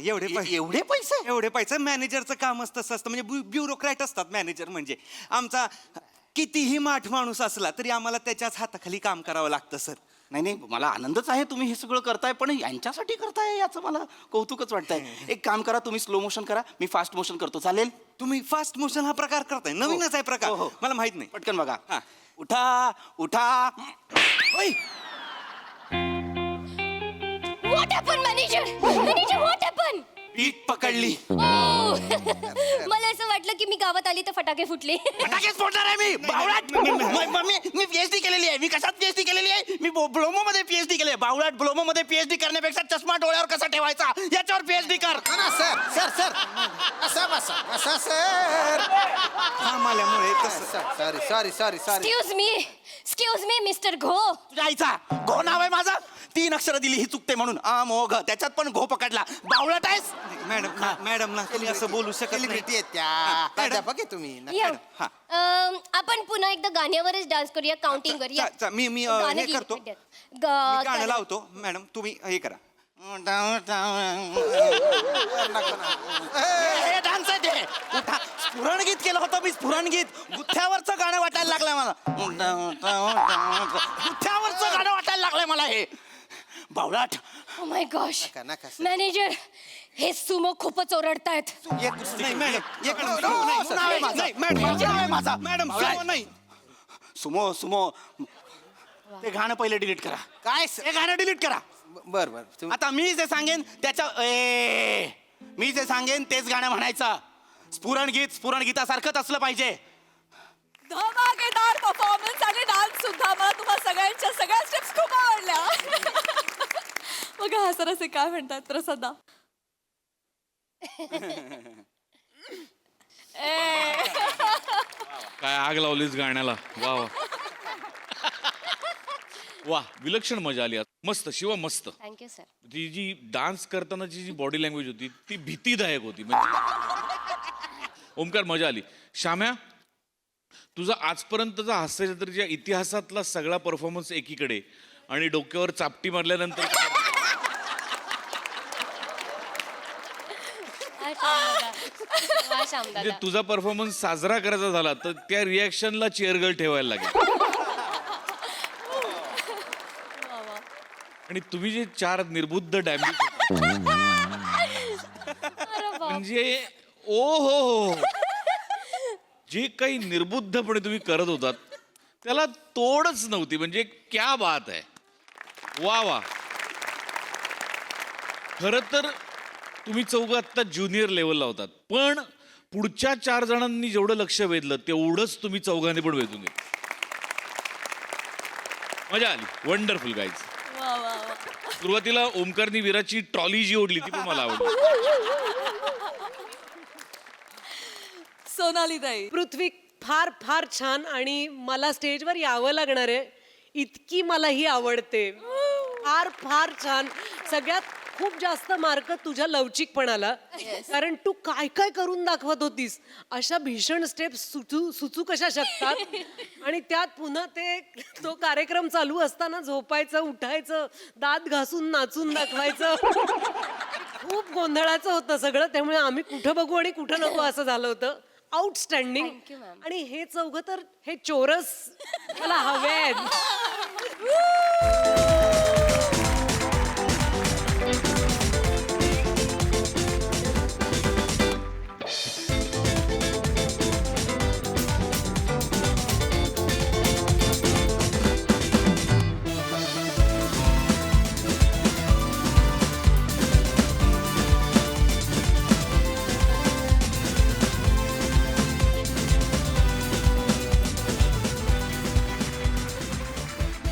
एवढे पैसे मॅनेजरचं कामच तसं असतं. म्हणजे ब्युरोक्रॅट असतात मॅनेजर. म्हणजे आमचा कितीही माठ माणूस असला तरी आम्हाला त्याच्याच हाताखाली काम करावं लागतं सर. नाही, मला आनंदच आहे तुम्ही हे सगळं करताय, पण यांच्यासाठी करताय याचं मला कौतुकच वाटतंय. एक काम करा, तुम्ही स्लो मोशन करा, मी फास्ट मोशन करतो. चालेल? तुम्ही फास्ट मोशन हा प्रकार करताय? नवीनच आहे प्रकार. हो. मला माहित नाही. पटकन बघा. उठा उठा. What happened, manager what happen? पीठ पकडली. मला असं वाटलं की मी गावात आली तर फटाके फुटले. फटाकेच फोडणार आहे मी बावळाट. मी पीएचडी केलेली आहे. मी कशात पीएचडी केलेली आहे? मी ब्लोमो मध्ये पीएचडी केली आहे. बावळाट, ब्लोमो मध्ये पीएचडी करण्यापेक्षा चष्मा डोळ्यावर कसा ठेवायचा याच्यावर पीएचडी कर. सर सर सर असं बसा बसा सर. घाम आल्यामुळे तसं. एक्सक्यूज मी मिस्टर घो. तुझ्या आईचा घो नाव आहे माझं. 3 अक्षरं दिली ही चुकते म्हणून अमोघ. त्याच्यात पण घो पकडला. बावळट आहेस. मॅडम ना तुम्ही असं बोलू शकत नाही. सेलिब्रिटी आहेत त्या प्राध्यापक आहे तुम्ही. या. आपण पुन्हा एकदा गाण्यावरच डान्स करूया काउंटिंग वर. मी गाणं हे गीत करतो. म्हणतात. मी गाणं लावतो मॅडम तुम्ही हे करा. हे डान्स आहे ते. स्फुरण गीत केलं होतं मी. स्फुरण गीत गुथ्यावरचं गाणं वाटायला लागलंय मला. गुथ्यावरचं गाणं वाटायला लागलंय मला हे. बावळाट. ओ माय गॉश मॅनेजर हे सुमो खूपच ओरडतायत. नाही मॅडम एक मॅडम नाही. सुमो सुमो ते गाणं पहिले डिलीट करा. काय हे गाणं डिलीट करा. बर बर आता मी जे सांगेन मी जे सांगेन तेच गाणं म्हणायचं. स्फुरण गीतासारखंच असलं पाहिजे. धमाकेदार परफॉर्मन्स आणि डान्स सुद्धा. मला तुम्हाला सगळ्यांच्या सगळ्या स्टेप्स खूप आवडल्या. बघा हसर असे काय म्हणतात प्रसादा. काय आग लावलीस गाण्याला. वा वा वा विलक्षण मजा आली आज. मस्त शिवा मस्त. Thank you sir. ती जी डान्स करतानाची जी बॉडी लँग्वेज होती ती भीतीदायक होती. म्हणजे ओमकार मजा आली. श्याम्या तुझा आजपर्यंतचा हास्यजत्रेच्या इतिहासातला सगळा परफॉर्मन्स एकीकडे आणि डोक्यावर चापटी मारल्यानंतर म्हणजे तुझा परफॉर्मन्स साजरा करायचा झाला तर त्या रिॲक्शनला चेअरगर्ल ठेवायला लागेल. आणि तुम्ही जे 4 निर्बुद्ध डॅमेज म्हणजे ओ हो जे काही निर्बुद्धपणे तुम्ही करत होतात त्याला तोडच नव्हती. म्हणजे क्या बात आहे. वा वा. खरं तर तुम्ही चौघं आत्ता ज्युनियर लेवलला होतात पण पुढच्या 4 जणांनी जेवढं लक्ष वेधलं तेवढंच तुम्ही चौघांनी पण वेधून घेतलं. मजा आली. Wonderful guys. सुरुवातीला ओमकारनी विराची ट्रॉली जी ओढली ती पण मला आवडली. सोनाली ताई. पृथ्वी फार फार छान. आणि मला स्टेजवर यावं लागणार आहे इतकी मला ही आवडते. फार फार छान. सगळ्यात खूप जास्त मार्क तुझ्या लवचिकपणाला. कारण तू काय काय करून दाखवत होतीस. अशा भीषण स्टेप सुचू कशा शकतात. आणि त्यात पुन्हा तो कार्यक्रम चालू असताना झोपायचं उठायचं दात घासून नाचून दाखवायचं. खूप गोंधळाचं होतं सगळं. त्यामुळे आम्ही कुठं बघू आणि कुठं नको असं झालं होतं. आउटस्टँडिंग. आणि हे चौघं तर हे चोरस मला हवे आहेत.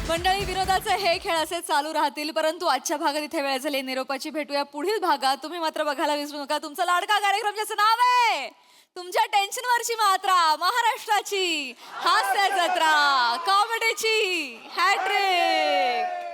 मंडळी विनोदाचे हे खेळ असे चालू राहतील परंतु आजच्या भागात इथे वेळ झाली निरोपाची. भेटूया पुढील भागात. तुम्ही मात्र बघायला विसरू नका तुमचा लाडका कार्यक्रम ज्याचं नाव आहे तुमच्या टेन्शनवरची मात्रा. महाराष्ट्राची हास्य जत्रा. कॉमेडीची हॅट्रिक.